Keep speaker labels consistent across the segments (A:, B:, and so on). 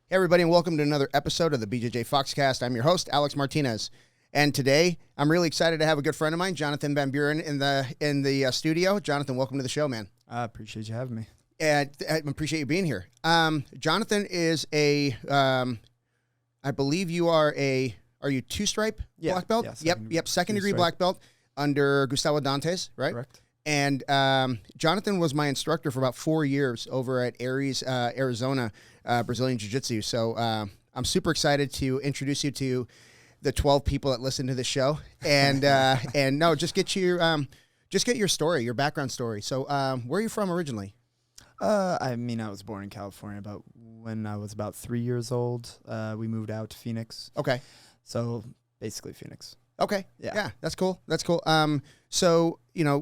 A: Hey everybody, and welcome to another episode of the BJJ Foxcast. I'm your host, Alex Martinez, and today I'm really excited to have a good friend of mine, Jonathan Van Buren, in the studio. Jonathan, welcome to the show, man.
B: I appreciate you having me.
A: And I appreciate you being here. Jonathan is I believe you are you two-stripe black belt?
B: Yeah,
A: second degree black belt under Gustavo Dantas, right?
B: Correct.
A: And Jonathan was my instructor for about 4 years over at Ares Arizona Brazilian Jiu Jitsu. So I'm super excited to introduce you to the 12 people that listen to the show, and just get your story, your background story. So where are you from originally?
B: I was born in California, but when I was about 3 years old, we moved out to Phoenix.
A: Okay.
B: So basically Phoenix.
A: Okay. Yeah. That's cool. So,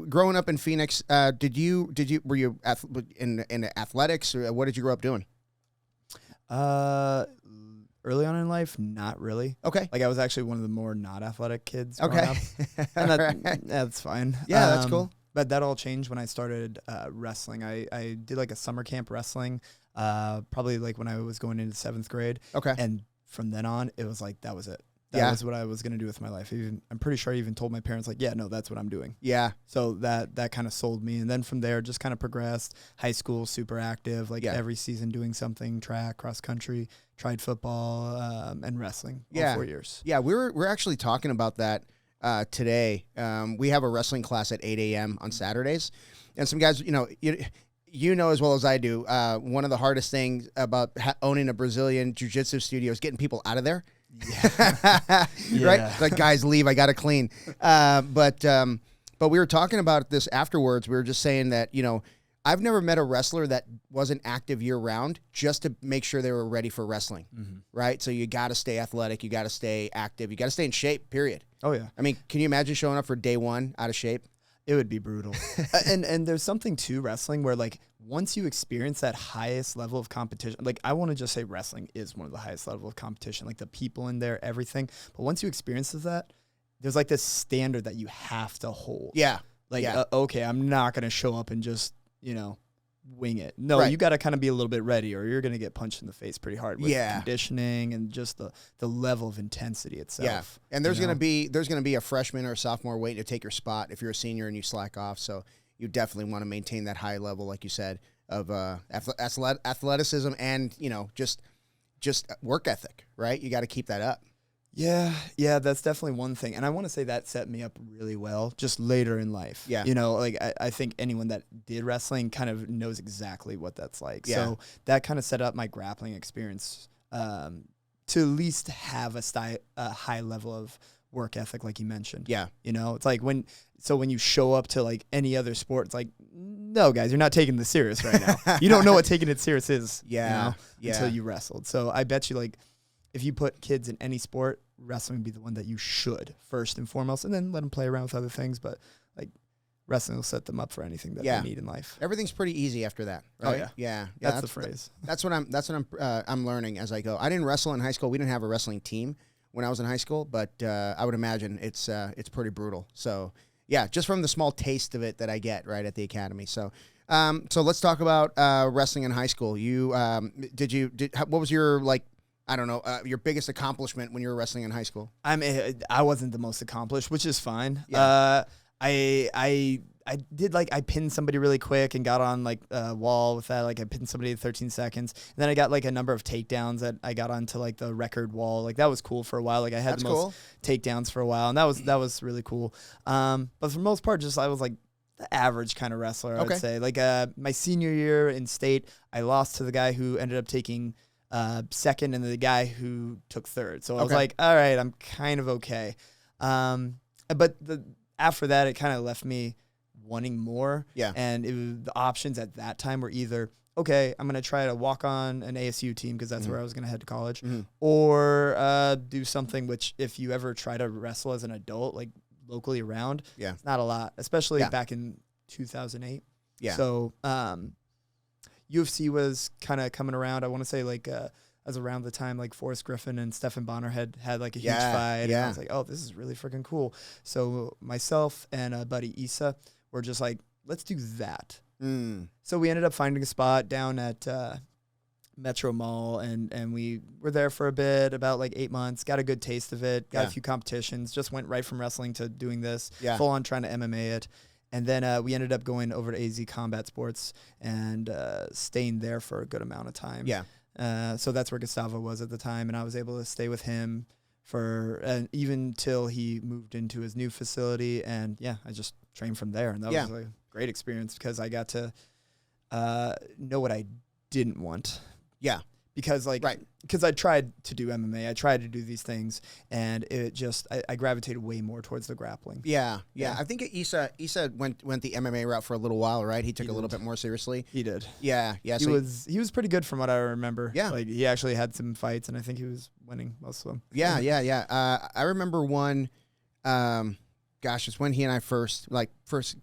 A: growing up in Phoenix, were you in athletics, or what did you grow up doing?
B: Early on in life, not really.
A: Okay.
B: Like I was actually one of the more not athletic kids growing
A: Okay.
B: up. And that's fine.
A: Yeah, that's cool.
B: But that all changed when I started wrestling. I did like a summer camp wrestling, probably like when I was going into 7th grade.
A: Okay.
B: And from then on, it was like, that was it. That was what I was going to do with my life. I'm pretty sure I even told my parents, like, yeah, no, that's what I'm doing.
A: Yeah.
B: So that kind of sold me. And then from there, just kind of progressed. High school, super active, like every season doing something, track, cross country, tried football, and wrestling all 4 years. Yeah,
A: we're actually talking about that today. We have a wrestling class at 8 a.m. on Saturdays. And some guys, you know as well as I do, one of the hardest things about owning a Brazilian jiu-jitsu studio is getting people out of there. Yeah. Right? Like, guys, leave. I got to clean. But we were talking about this afterwards. We were just saying that, I've never met a wrestler that wasn't active year-round just to make sure they were ready for wrestling, right? So you got to stay athletic. You got to stay active. You got to stay in shape, period.
B: Oh, yeah.
A: I mean, can you imagine showing up for day one out of shape?
B: It would be brutal. And there's something to wrestling where, like, once you experience that highest level of competition, like, I want to just say wrestling is one of the highest level of competition, like the people in there, everything. But once you experience that, there's like this standard that you have to hold.
A: Yeah.
B: Like, okay, I'm not going to show up and just, wing it. No, you got to kind of be a little bit ready, or you're going to get punched in the face pretty hard with conditioning and just the level of intensity itself.
A: Yeah, and there's going to be a freshman or a sophomore waiting to take your spot if you're a senior and you slack off. So you definitely want to maintain that high level, like you said, of athleticism and just work ethic. Right, you got to keep that up.
B: Yeah, that's definitely one thing. And I want to say that set me up really well just later in life.
A: Yeah.
B: Like I think anyone that did wrestling kind of knows exactly what that's like.
A: Yeah.
B: So that kind of set up my grappling experience to at least have a high level of work ethic, like you mentioned.
A: Yeah.
B: It's like when you show up to like any other sport, it's like, no, guys, you're not taking this serious right now. You don't know what taking it serious is. Until you wrestled. So I bet you, like, if you put kids in any sport, wrestling would be the one that you should first and foremost, and then let them play around with other things. But like, wrestling will set them up for anything that they need in life.
A: Everything's pretty easy after that. Right?
B: Oh yeah. That's the phrase.
A: That's what I'm learning as I go. I didn't wrestle in high school. We didn't have a wrestling team when I was in high school, but I would imagine it's pretty brutal. So yeah, just from the small taste of it that I get right at the academy. So let's talk about wrestling in high school. You what was your, like, I don't know, your biggest accomplishment when you were wrestling in high school?
B: I wasn't the most accomplished, which is fine.
A: Yeah.
B: I did, like, I pinned somebody really quick and got on, like, a wall with that. Like, I pinned somebody in 13 seconds. And then I got, like, a number of takedowns that I got onto, like, the record wall. Like, that was cool for a while. Like, I had the most takedowns for a while, and that was really cool. But for the most part, I was, like, the average kind of wrestler, I would say. Like, my senior year in state, I lost to the guy who ended up taking second and the guy who took third. So I was like, all right, I'm kind of okay. But after that, it kind of left me wanting more. Yeah. And the options at that time were either, okay, I'm going to try to walk on an ASU team because that's where I was going to head to college, or do something which, if you ever try to wrestle as an adult, like locally around, it's not a lot, especially back in 2008. Yeah. So UFC was kind of coming around. I want to say, like, as around the time, like, Forrest Griffin and Stephan Bonner had like a huge fight. And I was like, oh, this is really freaking cool. So myself and buddy Issa were just like, let's do that. So we ended up finding a spot down at Metro Mall, and we were there for a bit, about like 8 months, got a good taste of it, got a few competitions, just went right from wrestling to doing this, full on trying to MMA it. And then we ended up going over to AZ Combat Sports and staying there for a good amount of time. So that's where Gustavo was at the time, and I was able to stay with him for even till he moved into his new facility. And I just trained from there, and that was a great experience because I got to know what I didn't want. Because because I tried to do MMA, I tried to do these things, and it just I gravitated way more towards the grappling.
A: I think Issa went the MMA route for a little while, right? He took a little bit more seriously.
B: He did. He was pretty good from what I remember. Like he actually had some fights, and I think he was winning most of them.
A: I remember one. It's when he and I first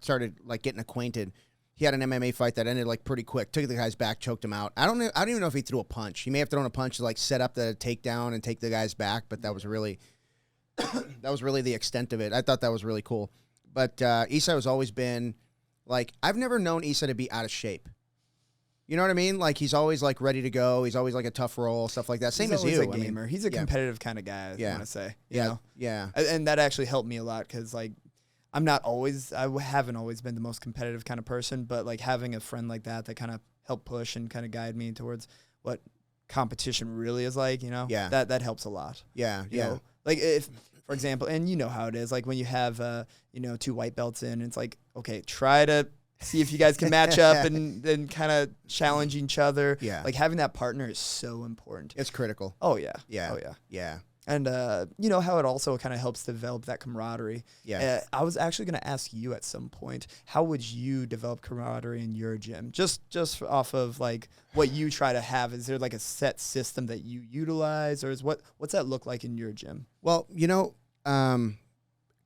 A: started like getting acquainted. He had an MMA fight that ended like pretty quick. Took the guy's back, choked him out. I don't even know if he threw a punch. He may have thrown a punch to like set up the takedown and take the guy's back, but that was really the extent of it. I thought that was really cool. But Issa has always been like, I've never known Issa to be out of shape. You know what I mean? Like he's always like ready to go. He's always like a tough roll, stuff like that. Same as you.
B: He's a gamer. He's a competitive kind of guy. I want to say. You know? And that actually helped me a lot because like. I haven't always been the most competitive kind of person, but like having a friend like that kind of helped push and kind of guide me towards what competition really is like, that helps a lot. You know? Like if, for example, and you know how it is, like when you have, 2 white belts in, it's like, okay, try to see if you guys can match up and then kind of challenge each other. Like having that partner is so important.
A: It's critical.
B: Oh yeah. And you know how it also kind of helps develop that camaraderie. I was actually going to ask you at some point, how would you develop camaraderie in your gym? Just off of like what you try to have. Is there like a set system that you utilize, or what's that look like in your gym?
A: Well,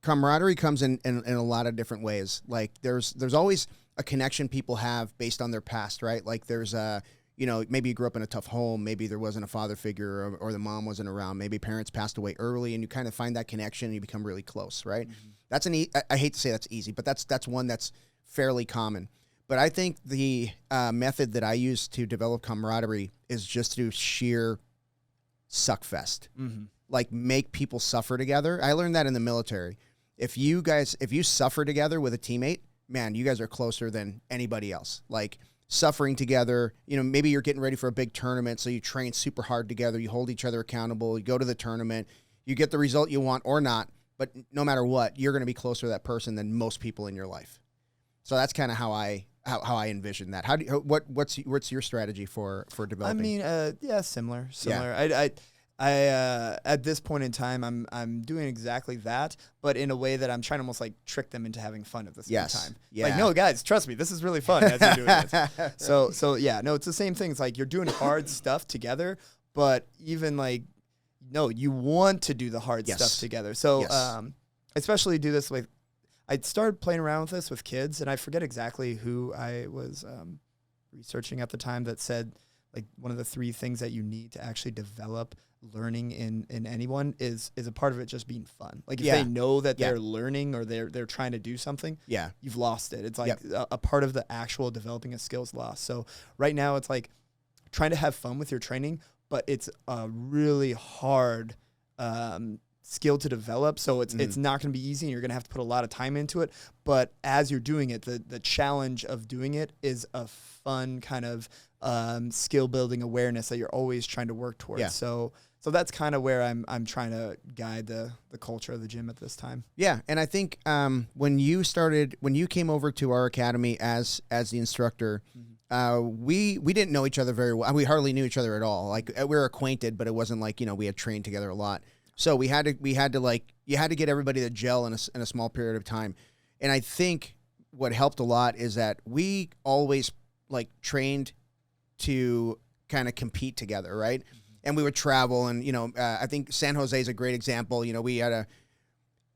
A: camaraderie comes in a lot of different ways. Like there's always a connection people have based on their past, right? Like there's maybe you grew up in a tough home. Maybe there wasn't a father figure or the mom wasn't around. Maybe parents passed away early and you kind of find that connection and you become really close, right? Mm-hmm. That's I hate to say that's easy, but that's one that's fairly common. But I think the method that I use to develop camaraderie is just to sheer suckfest. Mm-hmm. Like make people suffer together. I learned that in the military. If you suffer together with a teammate, man, you guys are closer than anybody else. Like suffering together, maybe you're getting ready for a big tournament, so you train super hard together, you hold each other accountable, you go to the tournament, you get the result you want or not, but no matter what, you're going to be closer to that person than most people in your life. So that's kind of how I envision that. What's your strategy for developing?
B: I mean, similar. I at this point in time, I'm doing exactly that, but in a way that I'm trying to almost like trick them into having fun at the same time. Like, no, guys, trust me, this is really fun as you're doing this. So it's the same thing. It's like you're doing hard stuff together, but even like, no, you want to do the hard stuff together. So, especially do this with. I started playing around with this with kids, and I forget exactly who I was researching at the time that said like one of the 3 things that you need to actually develop learning in anyone is a part of it just being fun. Like if they know that they're learning or they're trying to do something, you've lost it. It's like a part of the actual developing a skill is lost. So right now it's like trying to have fun with your training, but it's a really hard skill to develop. So it's not going to be easy and you're going to have to put a lot of time into it. But as you're doing it, the challenge of doing it is a fun kind of skill building awareness that you're always trying to work towards. So that's kind of where I'm trying to guide the culture of the gym at this time. Yeah,
A: and I think when you came over to our academy as the instructor, we didn't know each other very well. We hardly knew each other at all. Like we were acquainted, but it wasn't like we had trained together a lot. So you had to get everybody to gel in a small period of time. And I think what helped a lot is that we always like trained to kind of compete together, right? Mm-hmm. And we would travel, and I think San Jose is a great example. We had a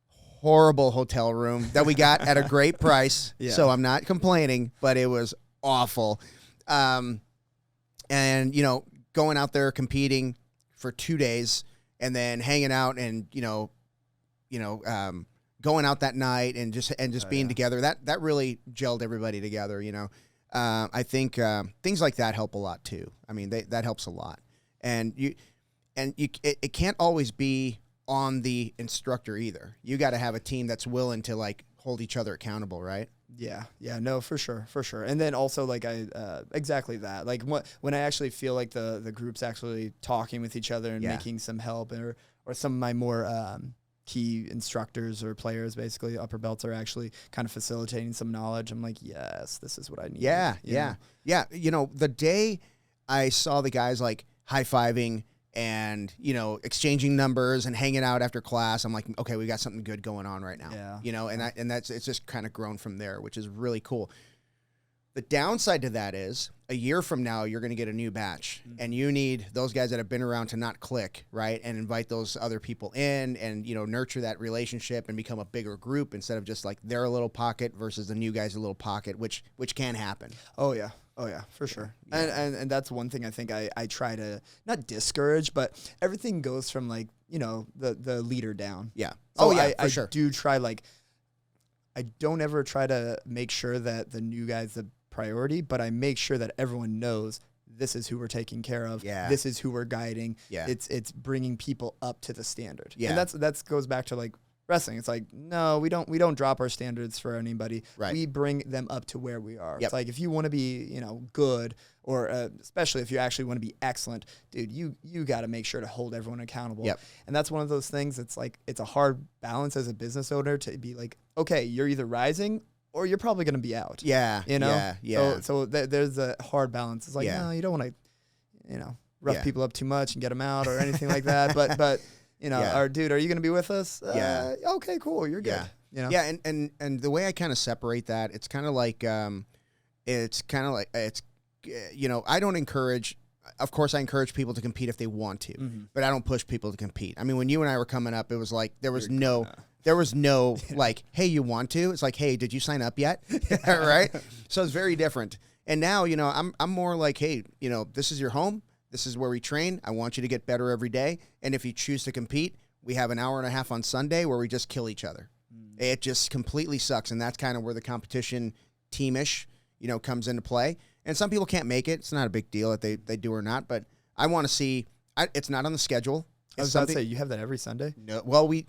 A: horrible hotel room that we got at a great price, so I'm not complaining, but it was awful. And going out there competing for 2 days, and then hanging out, and going out that night, and just being together. That really gelled everybody together. I think things like that help a lot too. I mean, that helps a lot. And it can't always be on the instructor either. You got to have a team that's willing to like hold each other accountable, right?
B: Yeah, no, for sure. And then also like exactly that. Like when I actually feel like the group's actually talking with each other and making some help, or some of my more key instructors or players, basically upper belts, are actually kind of facilitating some knowledge. I'm like, yes, this is what I need.
A: Yeah. You know, the day I saw the guys like high-fiving and, you know, exchanging numbers and hanging out after class, I'm like, okay, we got something good going on right now.
B: Yeah.
A: You know, it's just kind of grown from there, which is really cool. The downside to that is a year from now, you're going to get a new batch, and you need those guys that have been around to not click, right? And invite those other people in and, you know, nurture that relationship and become a bigger group instead of just like their little pocket versus the new guy's a little pocket, which can happen.
B: Oh yeah, for sure. Yeah. And that's one thing I think I try to not discourage, but everything goes from like, you know, the leader down.
A: Yeah.
B: So
A: for sure.
B: I do try, like, I don't ever try to make sure that the new guy's the priority, but I make sure that everyone knows this is who we're taking care of.
A: Yeah.
B: This is who we're guiding.
A: Yeah.
B: It's bringing people up to the standard.
A: Yeah.
B: And that goes back to like wrestling. It's like, no, we don't drop our standards for anybody.
A: Right.
B: We bring them up to where we are.
A: Yep.
B: It's like, if you want to be, you know, good, or especially if you actually want to be excellent, dude, you got to make sure to hold everyone accountable.
A: Yep.
B: And that's one of those things. It's like, it's a hard balance as a business owner to be like, okay, you're either rising or you're probably going to be out.
A: Yeah.
B: You know?
A: Yeah.
B: So there's a hard balance. It's like, no, you don't want to, you know, rough people up too much and get them out or anything like that. But you know,
A: Yeah.
B: or dude, are you going to be with us?
A: Yeah.
B: Okay, cool. You're good.
A: Yeah.
B: You know?
A: Yeah. And the way I kind of separate that, it's kind of like, you know, I don't encourage, of course I encourage people to compete if they want to, but I don't push people to compete. I mean, when you and I were coming up, it was like, there was no like, hey, you want to? It's like, hey, did you sign up yet? Right? So it's very different. And now, you know, I'm more like, hey, you know, this is your home. This is where we train. I want you to get better every day. And if you choose to compete, we have an hour and a half on Sunday where we just kill each other. It just completely sucks. And that's kind of where the competition teamish, you know, comes into play. And some people can't make it. It's not a big deal if they do or not. But I want to see, it's not on the schedule.
B: I was about to say, you have that every Sunday?
A: No, well, we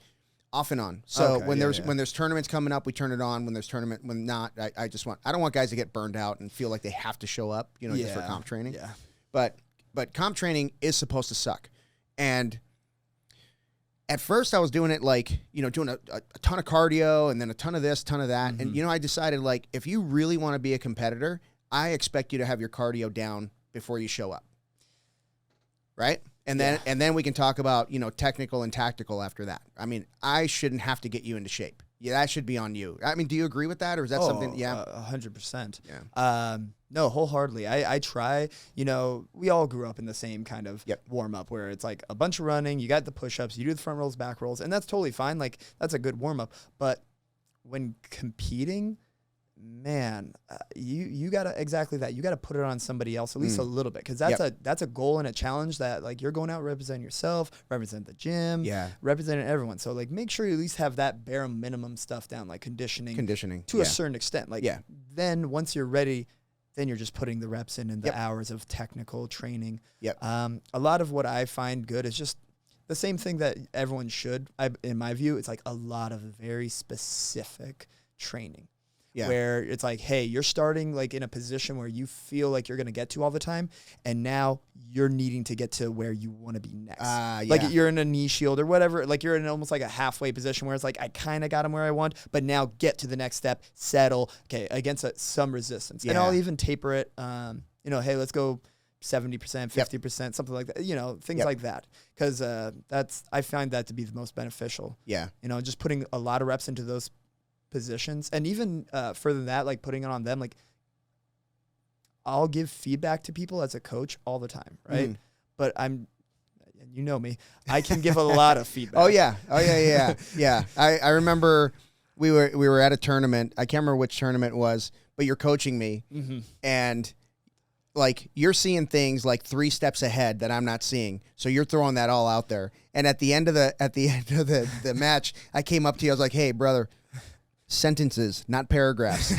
A: off and on. So
B: Okay,
A: when there's tournaments coming up, we turn it on. When not, I don't want guys to get burned out and feel like they have to show up, you know, just for comp training.
B: Yeah.
A: But comp training is supposed to suck. And at first I was doing it like, you know, doing a ton of cardio and then a ton of this, ton of that. And, you know, I decided like, if you really want to be a competitor, I expect you to have your cardio down before you show up. Right? And then we can talk about, you know, technical and tactical after that. I mean, I shouldn't have to get you into shape. Yeah, that should be on you. I mean, do you agree with that, or is that something? Yeah,
B: 100%.
A: Yeah.
B: No, wholeheartedly. I try. You know, we all grew up in the same kind of warm up where it's like a bunch of running. You got the push ups. You do the front rolls, back rolls, and that's totally fine. Like, that's a good warm up. But when competing, man, you gotta exactly that. You gotta put it on somebody else at least a little bit, because that's a goal and a challenge that, like, you're going out representing yourself, represent the gym, representing everyone. So like, make sure you at least have that bare minimum stuff down, like conditioning to a certain extent. Like, then once you're ready, then you're just putting the reps in the hours of technical training. A lot of what I find good is just the same thing that everyone should. In my view, it's like a lot of very specific training. Where it's like, hey, you're starting like in a position where you feel like you're going to get to all the time, and now you're needing to get to where you want to be next. Like, you're in a knee shield or whatever, like you're in almost like a halfway position where it's like, I kind of got him where I want, but now get to the next step, settle, okay, against some resistance. And I'll even taper it, you know, hey, let's go 70%, 50%, something like that, you know, things like that. Because I find that to be the most beneficial. You know, just putting a lot of reps into those positions, and even further than that, like putting it on them. Like, I'll give feedback to people as a coach all the time, right? But you know me, I can give a lot of feedback.
A: Yeah. I remember we were at a tournament. I can't remember which tournament it was, but you're coaching me, and like, you're seeing things like 3 steps ahead that I'm not seeing. So you're throwing that all out there. And at the end of the match, I came up to you. I was like, hey, brother, sentences, not paragraphs.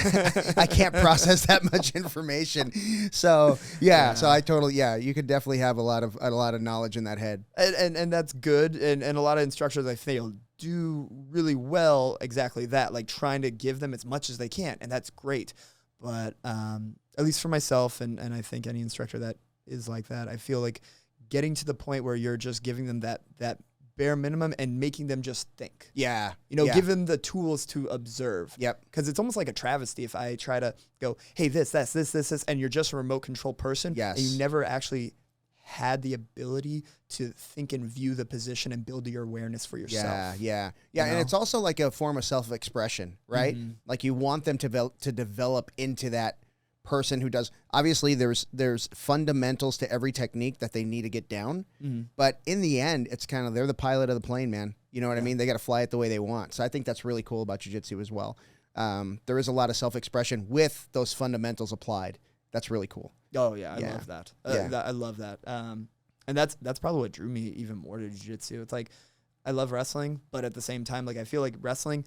A: I can't process that much information. So so I totally you could definitely have a lot of knowledge in that head.
B: And that's good. And a lot of instructors I feel do really well exactly that, like trying to give them as much as they can, and that's great. But at least for myself, and I think any instructor that is like that, I feel like getting to the point where you're just giving them that bare minimum and making them just think.
A: Yeah.
B: Give them the tools to observe.
A: Yep.
B: Because it's almost like a travesty if I try to go, hey, this, and you're just a remote control person.
A: Yes.
B: And you never actually had the ability to think and view the position and build your awareness for yourself.
A: Yeah. And it's also like a form of self-expression, right? Mm-hmm. Like you want them to develop into that person who does. Obviously there's fundamentals to every technique that they need to get down, but in the end it's kind of, they're the pilot of the plane, man. You know what I mean? They got to fly it the way they want. So I think that's really cool about jiu-jitsu as well. There is a lot of self-expression with those fundamentals applied. That's really cool.
B: Oh yeah, I love that. I love that. And that's probably what drew me even more to jiu-jitsu. It's like I love wrestling, but at the same time, like I feel like wrestling,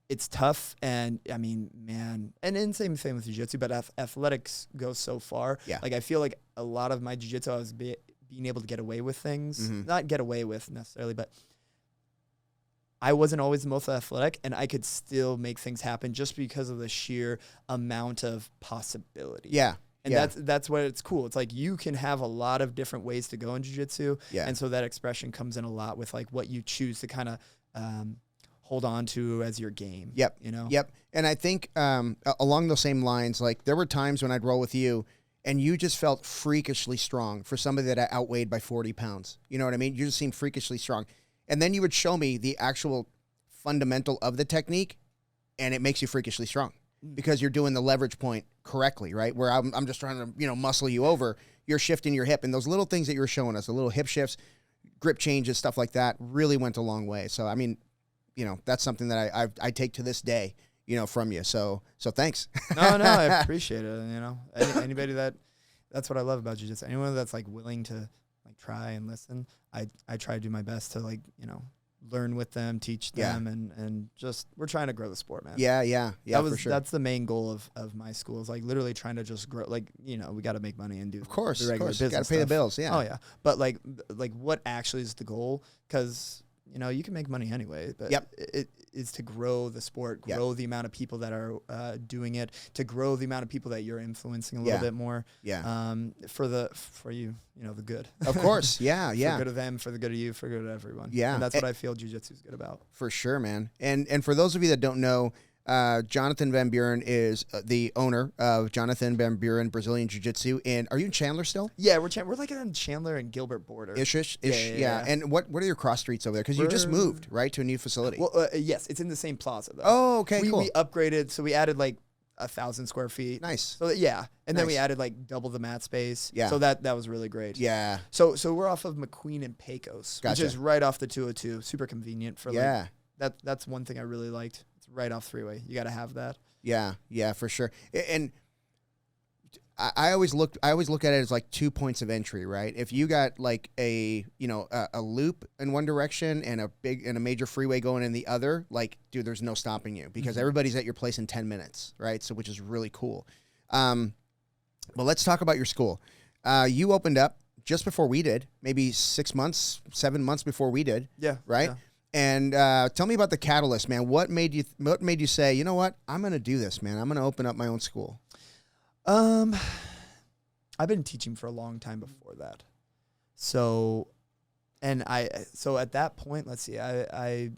B: it's tough, and I mean, man, and in same thing with jiu-jitsu, but athletics goes so far.
A: Yeah.
B: Like I feel like a lot of my jiu-jitsu, I was being able to get away with things, not get away with necessarily, but I wasn't always the most athletic, and I could still make things happen just because of the sheer amount of possibility.
A: Yeah.
B: And that's what it's cool. It's like you can have a lot of different ways to go in jiu-jitsu.
A: Yeah.
B: And so that expression comes in a lot with like what you choose to kind of hold on to as your game.
A: Yep.
B: You know?
A: Yep. And I think along those same lines, like there were times when I'd roll with you and you just felt freakishly strong for somebody that I outweighed by 40 pounds. You know what I mean? You just seemed freakishly strong. And then you would show me the actual fundamental of the technique, and it makes you freakishly strong because you're doing the leverage point correctly, right? Where I'm just trying to, muscle you over. You're shifting your hip, and those little things that you were showing us, the little hip shifts, grip changes, stuff like that, really went a long way. So, I mean, that's something that I take to this day, from you. So thanks.
B: No, I appreciate it. Anybody that's what I love about jiu-jitsu. Anyone that's like willing to like try and listen, I try to do my best to like, learn with them, teach them, and just we're trying to grow the sport, man.
A: Yeah, for sure.
B: That's the main goal of my school, is like literally trying to just grow. Like, we got to make money and do
A: of course,
B: the regular business.
A: Got to pay the bills. Yeah.
B: Oh yeah, but like what actually is the goal? Because you can make money anyway, but it is to grow the sport, grow the amount of people that are doing it, to grow the amount of people that you're influencing a little bit more. Yeah. For you, the good.
A: Of course. Yeah.
B: For the good of them, for the good of you, for the good of everyone.
A: Yeah.
B: And that's what I feel jiu-jitsu is good about.
A: For sure, man. And for those of you that don't know, Jonathan Van Buren is the owner of Jonathan Van Buren Brazilian Jiu-Jitsu. And are you in Chandler still?
B: Yeah, we're like on Chandler and Gilbert border.
A: Ish. Yeah. And what are your cross streets over there? Because you just moved, right, to a new facility.
B: Well, yes, it's in the same plaza, though.
A: Oh, okay, cool.
B: We upgraded, so we added like 1,000 square feet.
A: Nice.
B: So and then we added like double the mat space.
A: Yeah.
B: So that was really great.
A: Yeah.
B: So we're off of McQueen and Pecos,
A: Gotcha.
B: which is right off the 202. Super convenient for
A: like
B: that's one thing I really liked. It's right off freeway. You got to have that.
A: Yeah, for sure. And I always look at it as like 2 points of entry, right? If you got like a loop in one direction and a major freeway going in the other, like, dude, there's no stopping you because everybody's at your place in 10 minutes, right? So, which is really cool. But let's talk about your school. You opened up just before we did, maybe 7 months before we did.
B: Yeah.
A: Right.
B: Yeah.
A: And tell me about the catalyst, man. What made you say, you know what, I'm going to do this, man. I'm going to open up my own school.
B: I've been teaching for a long time before that. So at that point, let's see, I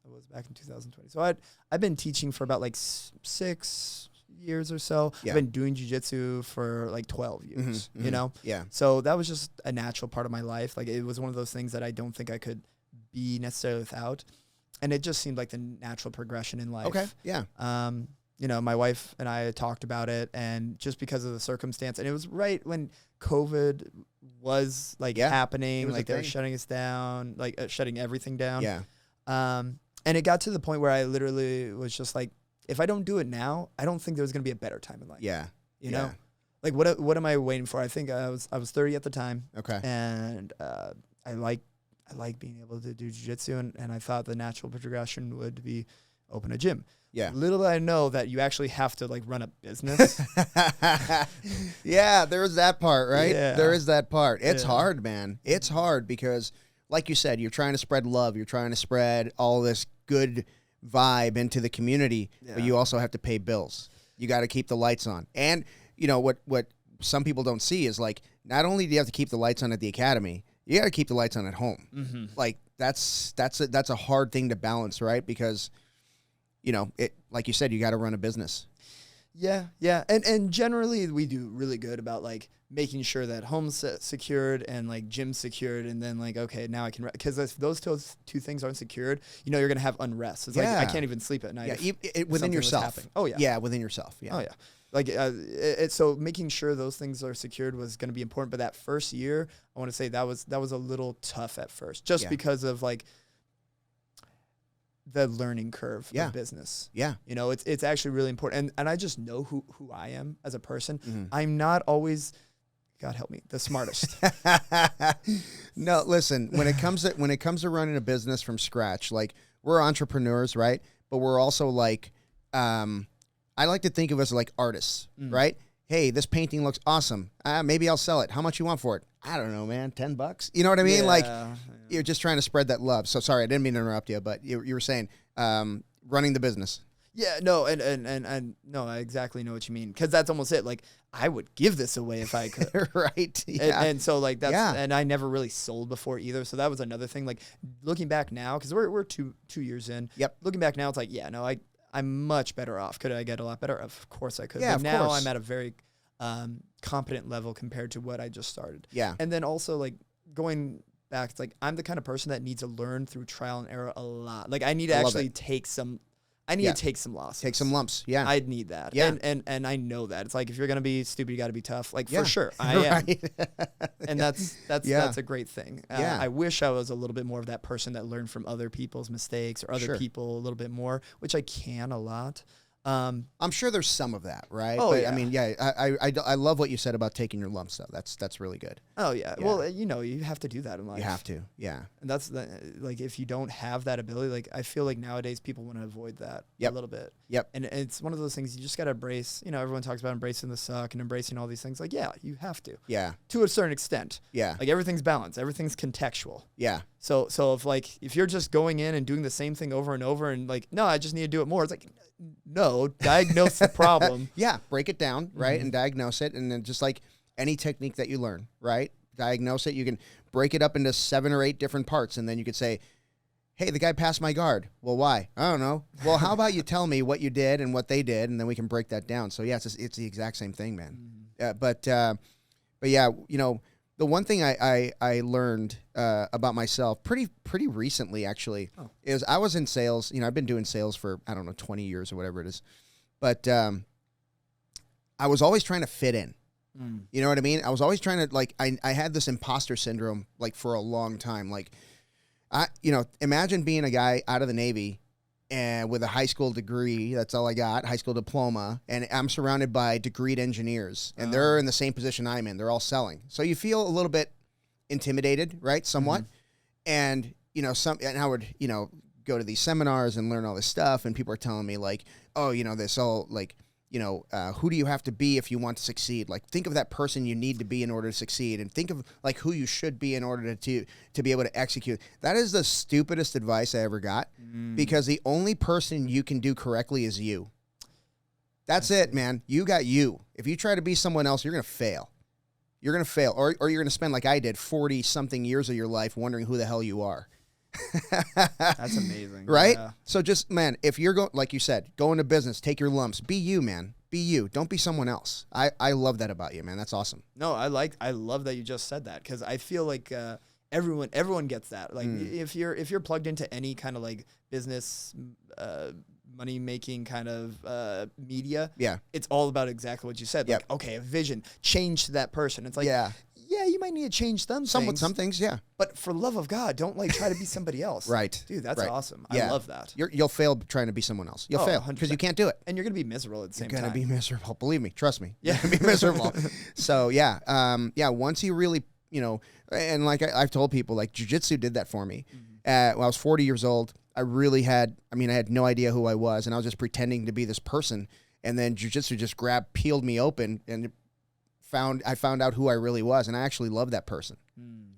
B: was back in 2020. So I've been teaching for about like 6 years or so.
A: Yeah.
B: I've been doing jiu-jitsu for like 12 years,
A: Yeah.
B: So that was just a natural part of my life. Like it was one of those things that I don't think I could be necessarily without. And it just seemed like the natural progression in life.
A: Okay. Yeah.
B: My wife and I talked about it, and just because of the circumstance, and it was right when COVID was like happening, like they were shutting us down, like shutting everything down.
A: Yeah.
B: And it got to the point where I literally was just like, if I don't do it now, I don't think there's going to be a better time in life.
A: Yeah.
B: You know, like what am I waiting for? I think I was 30 at the time.
A: Okay.
B: And I I like being able to do jiu-jitsu, and I thought the natural progression would be open a gym.
A: Yeah.
B: Little did I know that you actually have to like run a business.
A: Yeah, there is that part, right?
B: Yeah.
A: There is that part. It's
B: Yeah.
A: hard, man. It's hard because, like you said, you're trying to spread love. You're trying to spread all this good vibe into the community, but
B: Yeah.
A: you also have to pay bills. You got to keep the lights on. And, you know, what some people don't see is, like, not only do you have to keep the lights on at the academy, you got to keep the lights on at home.
B: Mm-hmm.
A: Like, that's a hard thing to balance, right? Because, you know, it, like you said, you got to run a business.
B: Yeah, yeah, and generally we do really good about like making sure that home's secured and like gym's secured, and then like, okay, now I can, because if those two things aren't secured, you know, you're gonna have unrest. It's like I can't even sleep at night.
A: Yeah, within yourself.
B: Oh yeah,
A: yeah, within yourself. Yeah.
B: Oh yeah. Like so making sure those things are secured was going to be important. But that first year, I want to say that was a little tough at first, just because of like the learning curve of business.
A: Yeah.
B: You know, it's actually really important. And I just know who I am as a person.
A: Mm-hmm.
B: I'm not always, God help me, the smartest.
A: No, listen, when it comes to running a business from scratch, like, we're entrepreneurs, right? But we're also like, I like to think of us like artists, right? Hey, this painting looks awesome. Maybe I'll sell it. How much you want for it? I don't know, man. $10? You know what I mean? Like, you're just trying to spread that love. So sorry, I didn't mean to interrupt you, but you were saying running the business.
B: Yeah, no, and no, I exactly know what you mean, because that's almost it. Like, I would give this away if I could.
A: Right. Yeah.
B: And so like that's and I never really sold before either. So that was another thing. Like, looking back now, because we're two years in.
A: Yep. Looking
B: back now, it's like, I'm much better off. Could I get a lot better? Of course I could.
A: Yeah,
B: but
A: of
B: now
A: course.
B: I'm at a very competent level compared to what I just started.
A: Yeah.
B: And then also, like, going back, it's like I'm the kind of person that needs to learn through trial and error a lot. Like, I need to actually take some losses.
A: Take some lumps. Yeah.
B: I'd need that.
A: Yeah.
B: And I know that. It's like, if you're going to be stupid, you got to be tough. Like,
A: Yeah.
B: for sure. I am.
A: Right.
B: And that's a great thing.
A: Yeah.
B: I wish I was a little bit more of that person that learned from other people's mistakes or other people a little bit more, which I can a lot.
A: I'm sure there's some of that, right?
B: Oh,
A: but,
B: yeah.
A: I mean, I love what you said about taking your lumps, though. That's really good.
B: Oh yeah.
A: Yeah.
B: Well, you know, you have to do that in life.
A: You have to. Yeah.
B: And that's like, if you don't have that ability, like, I feel like nowadays people want to avoid that a little bit.
A: Yep.
B: And it's one of those things you just got to embrace. You know, everyone talks about embracing the suck and embracing all these things. Like, yeah, you have to.
A: Yeah.
B: To a certain extent.
A: Yeah.
B: Like, everything's balanced. Everything's contextual.
A: Yeah.
B: So if you're just going in and doing the same thing over and over and like, no, I just need to do it more. It's like, no, diagnose the problem.
A: Yeah. Break it down, right? And diagnose it. And then, just like any technique that you learn, right? Diagnose it. You can break it up into 7 or 8 different parts. And then you could say, hey, the guy passed my guard. Well, why? I don't know. Well, how about you tell me what you did and what they did, and then we can break that down. So yeah, it's the exact same thing, man. But yeah, you know, the one thing I learned about myself pretty recently, actually, is I was in sales. You know, I've been doing sales for, I don't know, 20 years or whatever it is. But I was always trying to fit in. You know what I mean? I was always trying to, like, I had this imposter syndrome, like, for a long time. Like, imagine being a guy out of the Navy and with a high school degree. That's all I got, high school diploma. And I'm surrounded by degreed engineers, and they're in the same position I'm in. They're all selling. So you feel a little bit intimidated, right? Somewhat. And, you know, and I would, you know, go to these seminars and learn all this stuff. And people are telling me, like, oh, you know, this all, like, you know, who do you have to be if you want to succeed? Like, think of that person you need to be in order to succeed, and think of, like, who you should be in order to be able to execute. That is the stupidest advice I ever got, because the only person you can do correctly is you. That's it, man. You got you. If you try to be someone else, you're going to fail. You're going to fail, or you're going to spend, like I did, 40-something years of your life wondering who the hell you are.
B: That's amazing.
A: Right?
B: Yeah.
A: So just, man, if you're going, like you said, go into business, take your lumps, be you, man. Be you. Don't be someone else. I love that about you, man. That's awesome.
B: No, I love that you just said that, because I feel like everyone gets that. Like, if you're plugged into any kind of, like, business, money making kind of media, it's all about exactly what you said. Like, okay, a vision, change to that person. It's like, yeah, you might need to change some things,
A: yeah.
B: But for love of God, don't, like, try to be somebody else.
A: Right.
B: Dude, that's awesome.
A: Yeah.
B: I love that.
A: You'll fail trying to be someone else. You'll fail because you can't do it.
B: And you're going to be miserable at the same time.
A: You're going to be miserable. Believe me. Trust me.
B: Yeah.
A: You're going to be miserable. So, yeah. Once you really you know, and like I've told people, like jiu-jitsu did that for me.
B: Mm-hmm.
A: When I was 40 years old, I had no idea who I was, and I was just pretending to be this person. And then jiu-jitsu just peeled me open, and I found out who I really was, and I actually love that person.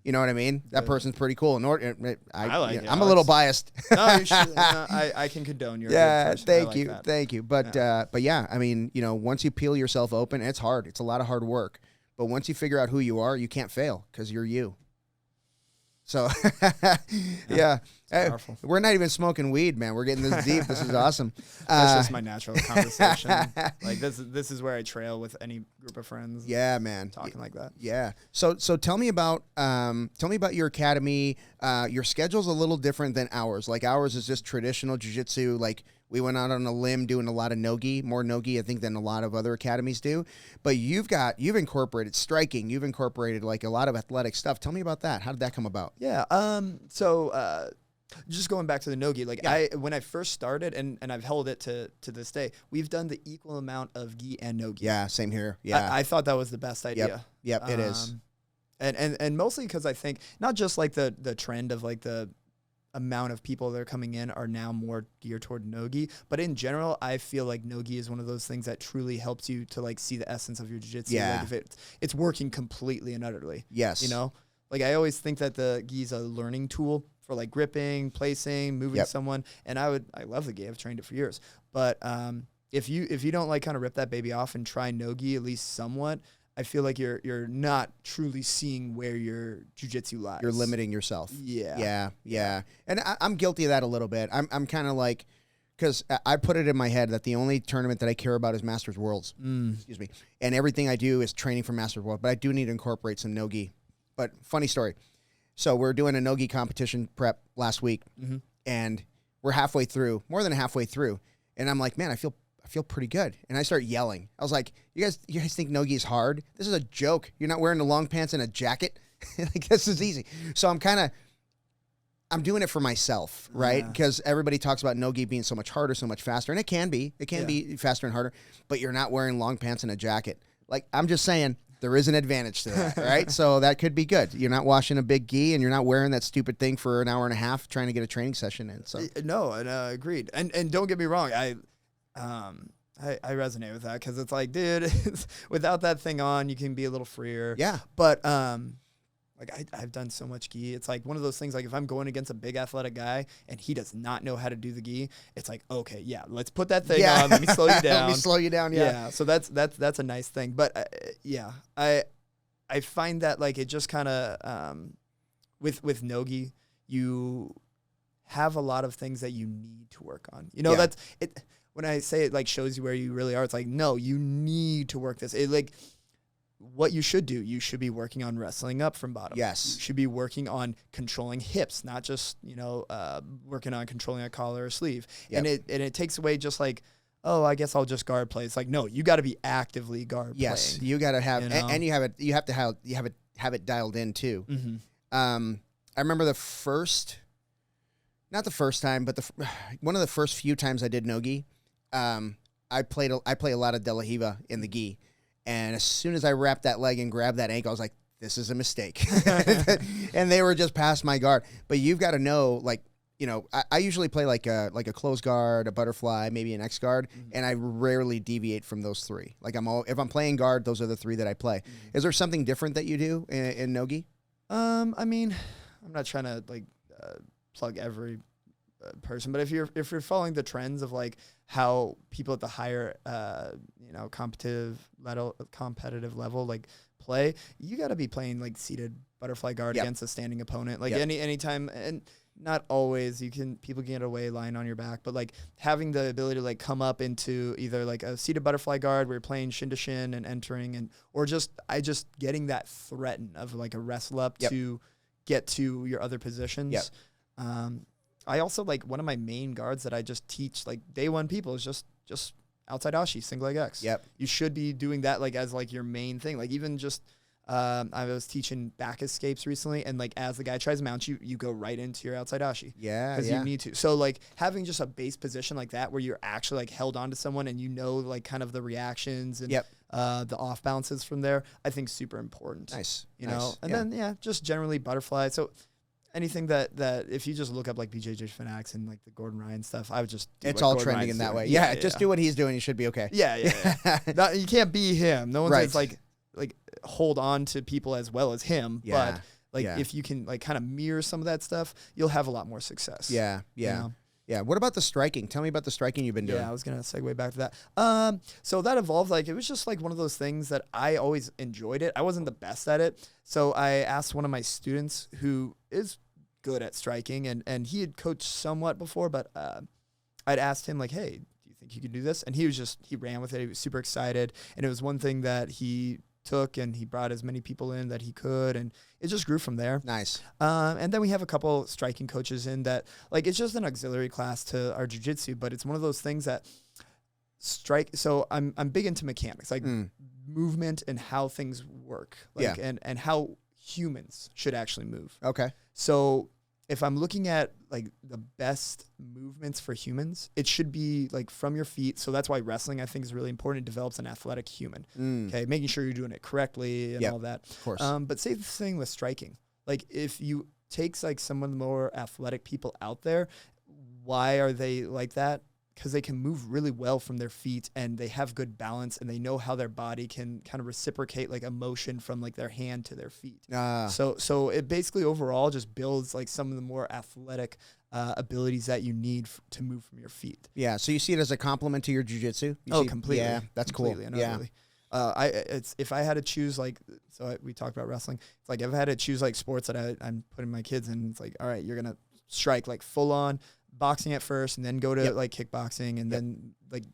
A: You know what I mean? That person's pretty cool.
B: I like it.
A: I'm a little biased.
B: No, you should, I can condone your.
A: Yeah, thank you. But yeah, I mean, you know, once you peel yourself open, it's hard. It's a lot of hard work. But once you figure out who you are, you can't fail because you're you. So, yeah.
B: Powerful.
A: We're not even smoking weed, man. We're getting this deep. This is awesome.
B: That's just my natural conversation. Like this is where I trail with any group of friends.
A: Yeah, man.
B: Talking like that.
A: Yeah. So tell me about your academy. Your schedule's a little different than ours. Like ours is just traditional jiu-jitsu. Like we went out on a limb doing a lot of Nogi, more Nogi, I think, than a lot of other academies do. But you've incorporated striking. You've incorporated like a lot of athletic stuff. Tell me about that. How did that come about?
B: Yeah. Just going back to the Nogi, like when I first started, and I've held it to this day, we've done the equal amount of gi and Nogi.
A: Yeah, same here. Yeah,
B: I thought that was the best idea.
A: Yep, it is.
B: And mostly because I think not just like the trend of like the amount of people that are coming in are now more geared toward Nogi, but in general, I feel like Nogi is one of those things that truly helps you to like see the essence of your jiu-jitsu.
A: Yeah.
B: Like if it's working completely and utterly.
A: Yes.
B: You know, like I always think that the gi is a learning tool for like gripping, placing, moving someone. And I love the gi. I've trained it for years. But if you don't like kind of rip that baby off and try Nogi at least somewhat, I feel like you're not truly seeing where your jiu-jitsu lies.
A: You're limiting yourself.
B: Yeah.
A: Yeah. And I'm guilty of that a little bit. I'm kind of like, because I put it in my head that the only tournament that I care about is Masters Worlds. Excuse me. And everything I do is training for Masters World. But I do need to incorporate some Nogi. But funny story. So we're doing a Nogi competition prep last week, and we're more than halfway through, and I'm like, man, I feel pretty good, and I start yelling. I was like, you guys think Nogi is hard? This is a joke. You're not wearing the long pants and a jacket. Like this is easy. So I'm doing it for myself, right? Because everybody talks about Nogi being so much harder, so much faster, and it can be faster and harder, but you're not wearing long pants and a jacket. Like I'm just saying. There is an advantage to that, right? So that could be good. You're not washing a big gi, and you're not wearing that stupid thing for an hour and a half trying to get a training session in. So
B: no, and agreed. And don't get me wrong, I resonate with that because it's like, dude, without that thing on, you can be a little freer.
A: Yeah.
B: But like I've done so much gi. It's like one of those things. Like if I'm going against a big athletic guy and he does not know how to do the gi, it's like, okay, yeah, let's put that thing on. Let me slow you down.
A: Let me slow you down. Yeah.
B: So that's a nice thing. But I find that like it just kind of with Nogi, you have a lot of things that you need to work on. You know, that's it. When I say it like shows you where you really are, it's like, no, you need to work this. It like. What you should do, you should be working on wrestling up from bottom.
A: Yes.
B: You should be working on controlling hips, not just, working on controlling a collar or sleeve. Yep. And it takes away just like, oh, I guess I'll just guard play. It's like, no, you got to be actively guard playing.
A: Yes, you got to have, and you have to have it dialed in too. I remember not the first time, but one of the first few times I did Nogi, I play a lot of De La Hiva in the gi. And as soon as I wrapped that leg and grabbed that ankle, I was like, this is a mistake. And they were just past my guard. But you've got to know, like, you know, I usually play like a closed guard, a butterfly, maybe an X guard, and I rarely deviate from those three. Like if I'm playing guard, those are the three that I play. Is there something different that you do in Nogi?
B: I mean, I'm not trying to like plug every person, but if you're following the trends of like how people at the higher competitive level like play, you got to be playing like seated butterfly guard against a standing opponent. Like anytime, and not always people can get away lying on your back, but like having the ability to like come up into either like a seated butterfly guard where you're playing shin to shin and entering, or just getting that threaten of like a wrestle up to get to your other positions. I also like one of my main guards that I just teach like day one people is just outside ashi, single leg X. You should be doing that like as like your main thing. Like even just I was teaching back escapes recently, and like as the guy tries to mount you, you go right into your outside ashi. Because you need to. So like having just a base position like that where you're actually like held onto someone and you know like kind of the reactions and the off balances from there, I think super important.
A: Nice.
B: You know, and then just generally butterfly. So anything that if you just look up like BJJ Fanatics and like the Gordon Ryan stuff, I would just do
A: it's
B: what
A: all
B: Gordon
A: trending
B: Ryan's
A: in that
B: doing.
A: way. Yeah, just do what he's doing. You should be okay.
B: Yeah. You can't be him. No one
A: Right.
B: says like hold on to people as well as him.
A: Yeah.
B: But like if you can like kind of mirror some of that stuff, you'll have a lot more success.
A: Yeah.
B: you know?
A: Yeah. What about the striking? Tell me about the striking you've been doing.
B: Yeah, I was gonna segue back to that. So that evolved. Like it was just like one of those things that I always enjoyed it. I wasn't the best at it, so I asked one of my students who is good at striking, and he had coached somewhat before, but I'd asked him like, "Hey, do you think you could do this?" And he ran with it. He was super excited, and it was one thing that he took, and he brought as many people in that he could, and it just grew from there.
A: Nice.
B: And then we have a couple striking coaches in that, like, it's just an auxiliary class to our jiu-jitsu, but it's one of those things that so I'm big into mechanics, like movement and how things work, like, and how humans should actually move.
A: Okay.
B: So if I'm looking at like the best movements for humans, it should be like from your feet. So that's why wrestling, I think, is really important. It develops an athletic human. Okay, making sure you're doing it correctly and all that.
A: Of course.
B: But say the thing with striking. Like if you take like some of the more athletic people out there, why are they like that? Because they can move really well from their feet, and they have good balance, and they know how their body can kind of reciprocate like a motion from like their hand to their feet. So it basically overall just builds like some of the more athletic abilities that you need to move from your feet.
A: Yeah. So you see it as a compliment to your jiu-jitsu?
B: Completely.
A: Yeah, that's
B: completely,
A: cool. Yeah.
B: If I had to choose like, we talked about wrestling. It's like if I had to choose like sports that I'm putting my kids in, it's like, all right, you're gonna strike like full on boxing at first, and then go to like kickboxing, and then like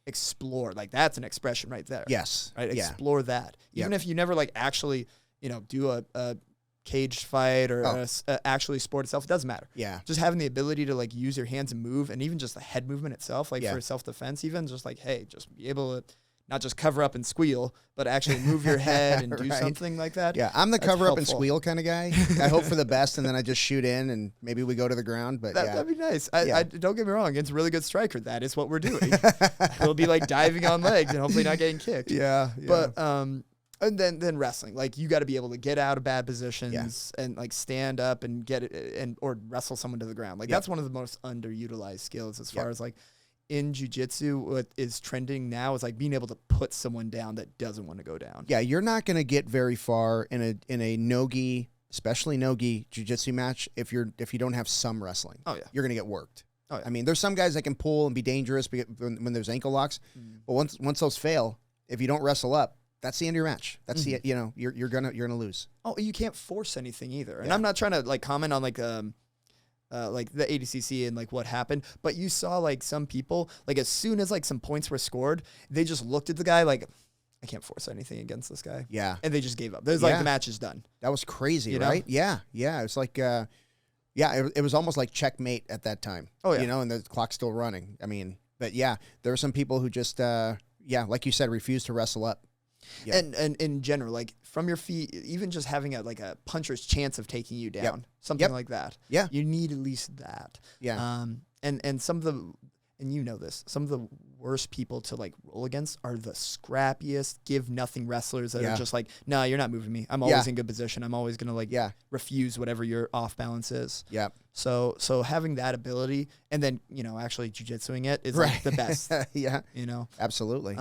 B: explore. Like that's an expression right there.
A: Yes.
B: Right. Explore that. Even if you never like actually, do a caged fight or actually sport itself, it doesn't matter.
A: Yeah.
B: Just having the ability to like use your hands and move, and even just the head movement itself, like for self-defense, even just like, hey, just be able to not just cover up and squeal, but actually move your head and do something like that.
A: Yeah, I'm the
B: That's
A: cover up and
B: helpful.
A: squeal kind of guy. I hope for the best, and then I just shoot in, and maybe we go to the ground. But
B: That'd be nice. I don't get me wrong. It's a really good striker. That is what we're doing. We'll be like diving on legs and hopefully not getting kicked.
A: Yeah.
B: But and then wrestling, like you got to be able to get out of bad positions and like stand up and get it or wrestle someone to the ground. Like that's one of the most underutilized skills as far as like in jiu-jitsu. What is trending now is like being able to put someone down that doesn't want to go down.
A: Yeah, you're not going to get very far in a Nogi, especially Nogi jiu-jitsu match if you don't have some wrestling.
B: Oh yeah,
A: you're going to get worked.
B: Oh yeah.
A: I mean, there's some guys that can pull and be dangerous when there's ankle locks, but once those fail, if you don't wrestle up, that's the end of your match. That's the you're gonna lose.
B: Oh, you can't force anything either. And I'm not trying to like comment on like the ADCC and like what happened, but you saw like some people, like as soon as like some points were scored, they just looked at the guy like, I can't force anything against this guy.
A: Yeah.
B: And they just gave up. There's like the match is done.
A: That was crazy,
B: You
A: right?
B: know?
A: Yeah. Yeah. It's like, it was almost like checkmate at that time.
B: Oh, yeah.
A: And the clock's still running. I mean, but yeah, there are some people who just, like you said, refuse to wrestle up. Yeah.
B: And in general, like from your feet, even just having a puncher's chance of taking you down, something like that.
A: Yeah.
B: You need at least that.
A: Yeah.
B: And some of the, and you know this, some of the worst people to like roll against are the scrappiest, give nothing wrestlers that are just like, nah, you're not moving me. I'm always in good position. I'm always going to like refuse whatever your off balance is.
A: Yeah.
B: So having that ability and then, actually jujitsuing it is like the best.
A: Yeah. Absolutely.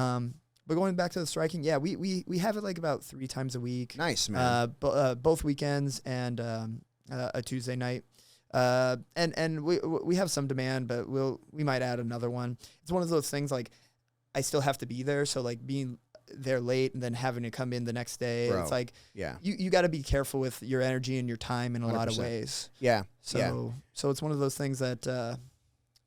B: But going back to the striking, we have it like about 3 times a week.
A: Nice, man.
B: Both weekends and a Tuesday night. And we have some demand, but we might add another one. It's one of those things like I still have to be there, so like being there late and then having to come in the next day, it's like you got to be careful with your energy and your time in a 100%. Lot of ways.
A: Yeah.
B: So it's one of those things that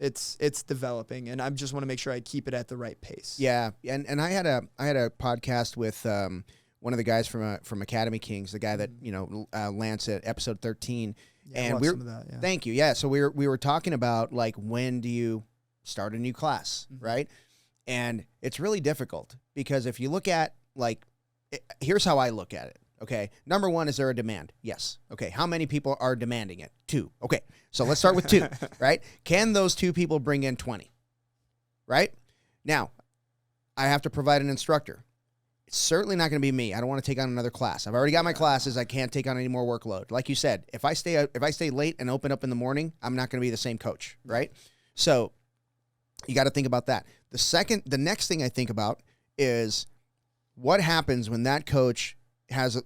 B: it's developing, and I just want to make sure I keep it at the right pace.
A: Yeah, and I had a podcast with one of the guys from Academy Kings, the guy that Lance at episode 13, and we were thank you. Yeah, so we were talking about like when do you start a new class, right? And it's really difficult because if you look at here's how I look at it. Okay, number one, is there a demand? Yes. Okay, how many people are demanding it? 2. Okay, so let's start with 2, right? Can those 2 people bring in 20? Right? Now, I have to provide an instructor. It's certainly not going to be me. I don't want to take on another class. I've already got my classes. I can't take on any more workload. Like you said, if I stay late and open up in the morning, I'm not going to be the same coach, right? So you got to think about that. The next thing I think about is what happens when that coach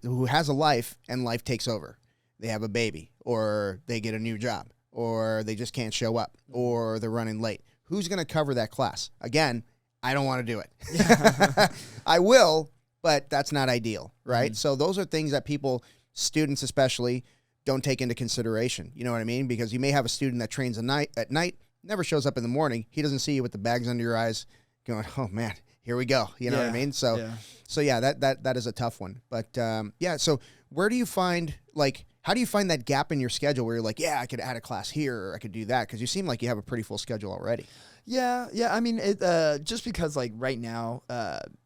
A: who has a life and life takes over. They have a baby, or they get a new job, or they just can't show up, or they're running late. Who's going to cover that class? Again, I don't want to do it. I will, but that's not ideal, right? Mm-hmm. So those are things that students especially, don't take into consideration. You know what I mean? Because you may have a student that trains at night, never shows up in the morning. He doesn't see you with the bags under your eyes going, oh, man, here we go. You know what I mean? So that is a tough one. But, so where do you find, how do you find that gap in your schedule where you're like, yeah, I could add a class here or I could do that? Because you seem like you have a pretty full schedule already.
B: Yeah. I mean, just because right now,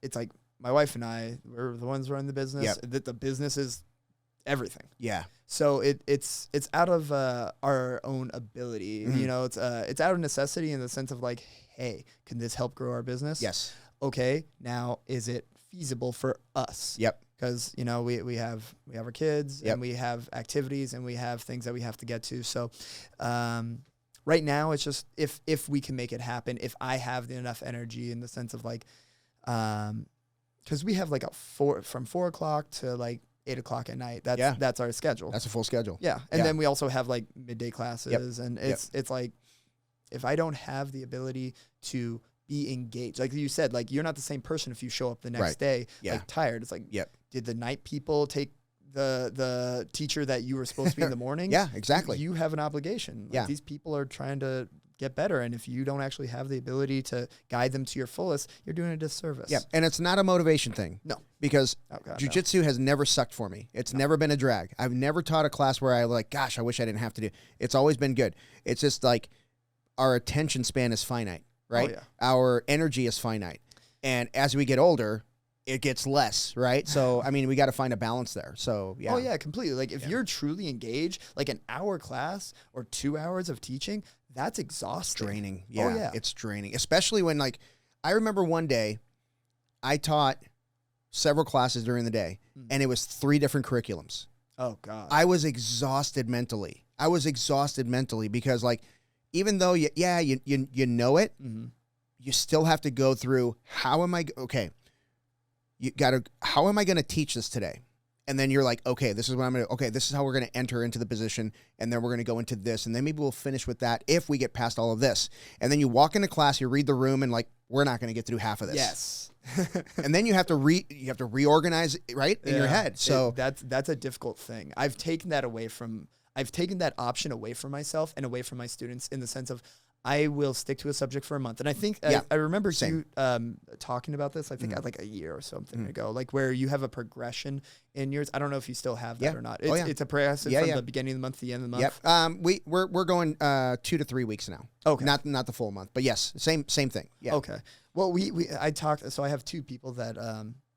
B: it's like my wife and I, we're the ones running the business.
A: Yep.
B: That the business is everything.
A: Yeah.
B: So it's out of our own ability.
A: Mm-hmm.
B: You know, it's out of necessity in the sense of hey, can this help grow our business?
A: Yes.
B: Okay. Now, is it feasible for us?
A: Yep.
B: Because we have our kids,
A: yep.
B: and we have activities, and we have things that we have to get to. So. Right now, it's just if we can make it happen, if I have enough energy in the sense of because we have from 4 o'clock to 8 o'clock at night. That's our schedule.
A: That's a full schedule.
B: Yeah, and then we also have midday classes,
A: yep.
B: and it's if I don't have the ability to be engaged, like you said, you're not the same person if you show up the next day tired. It's
A: yep.
B: Did the night people take the teacher that you were supposed to be in the morning?
A: Yeah, exactly.
B: You have an obligation. These people are trying to get better, and if you don't actually have the ability to guide them to your fullest, you're doing a disservice.
A: Yeah, and it's not a motivation thing.
B: No.
A: Because jiu-jitsu has never sucked for me. It's never been a drag. I've never taught a class where I gosh, I wish I didn't have to do. It's always been good. It's just our attention span is finite, right?
B: Oh, yeah.
A: Our energy is finite. And as we get older, it gets less, right? So, I mean, we got to find a balance there. So, yeah.
B: Oh, yeah, completely. If you're truly engaged, an hour class or 2 hours of teaching, that's exhausting.
A: Draining. Yeah,
B: oh, yeah.
A: It's draining. Especially when, I remember one day I taught several classes during the day, and it was 3 different curriculums.
B: Oh, God.
A: I was exhausted mentally. Because, even though, you know it,
B: mm-hmm.
A: you still have to go through, how am I going to teach this today? And then you're like, okay, this is how we're going to enter into the position. And then we're going to go into this. And then maybe we'll finish with that if we get past all of this. And then you walk into class, you read the room, and we're not going to get through half of this.
B: Yes.
A: And then you have to reorganize, right, in your head. So
B: that's a difficult thing. I've taken that option away from myself and away from my students in the sense of, I will stick to a subject for a month. And I think I remember you talking about this, I think a year or something ago, where you have a progression in yours. I don't know if you still have that or not. It's a progression from the beginning of the month to the end of the month.
A: Yep. We're going 2 to 3 weeks now.
B: Okay.
A: Not the full month, but yes, same thing. Yeah.
B: Okay. Well, so I have 2 people that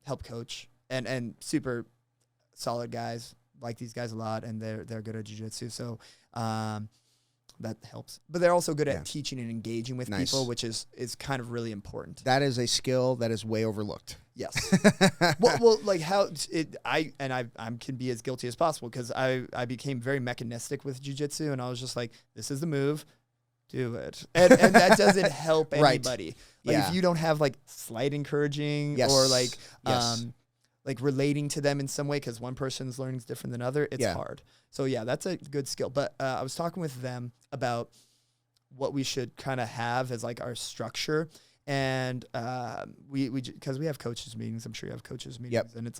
B: help coach and super solid guys, like these guys a lot, and they're good at jiu-jitsu. So that helps. But they're also good at teaching and engaging with people, which is kind of really important.
A: That is a skill that is way overlooked.
B: Yes. well, I can be as guilty as possible because I became very mechanistic with jiu-jitsu, and I was just this is the move, do it. And that doesn't help anybody. If you don't have slight encouraging or relating to them in some way, because one person's learning is different than other, it's hard. So that's a good skill. But I was talking with them about what we should kind of have as our structure. And because we have coaches meetings, I'm sure you have coaches meetings, and it's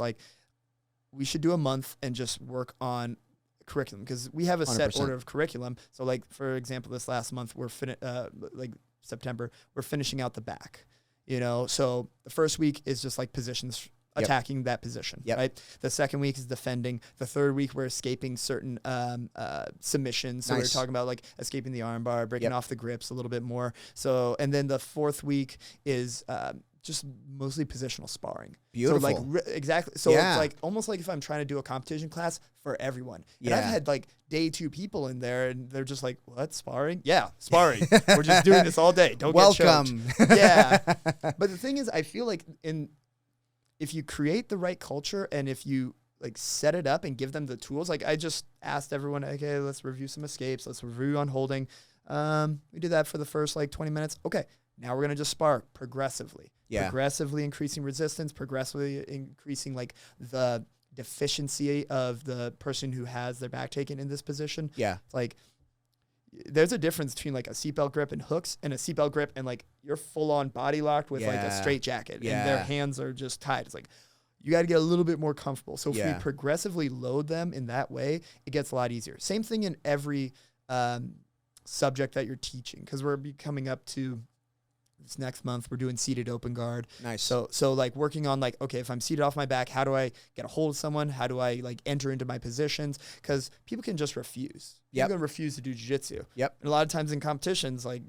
B: we should do a month and just work on curriculum, because we have a 100%. Set order of curriculum. So for example, this last month we're September, we're finishing out the back, so the first week is just positions, attacking that position, right? The second week is defending. The third week, we're escaping certain submissions. So we're talking about escaping the arm bar, breaking off the grips a little bit more. So, and then the fourth week is just mostly positional sparring.
A: Beautiful.
B: So exactly. So it's almost if I'm trying to do a competition class for everyone. And I've had day 2 people in there, and they're just what, sparring? Yeah, sparring. We're just doing this all day. Don't
A: Welcome.
B: get choked. Yeah. But the thing is, I feel if you create the right culture and if you like set it up and give them the tools, like I just asked everyone, okay, let's review some escapes. Let's review on holding. We did that for the first like 20 minutes. Okay. Now we're going to just spar progressively.
A: Yeah.
B: Progressively increasing resistance, progressively increasing like the deficiency of the person who has their back taken in this position.
A: Yeah.
B: Like there's a difference between like a seatbelt grip and hooks and a seatbelt grip and like you're full on body locked with like a straight jacket and their hands are just tied. It's like, you got to get a little bit more comfortable. So if we progressively load them in that way, it gets a lot easier. Same thing in every subject that you're teaching, because we're coming up to this next month. We're doing seated open guard.
A: Nice.
B: So like working on like, okay, if I'm seated off my back, how do I get a hold of someone? How do I like enter into my positions? Because people can just refuse. People can refuse to do jiu-jitsu.
A: Yep.
B: And a lot of times in competitions, like,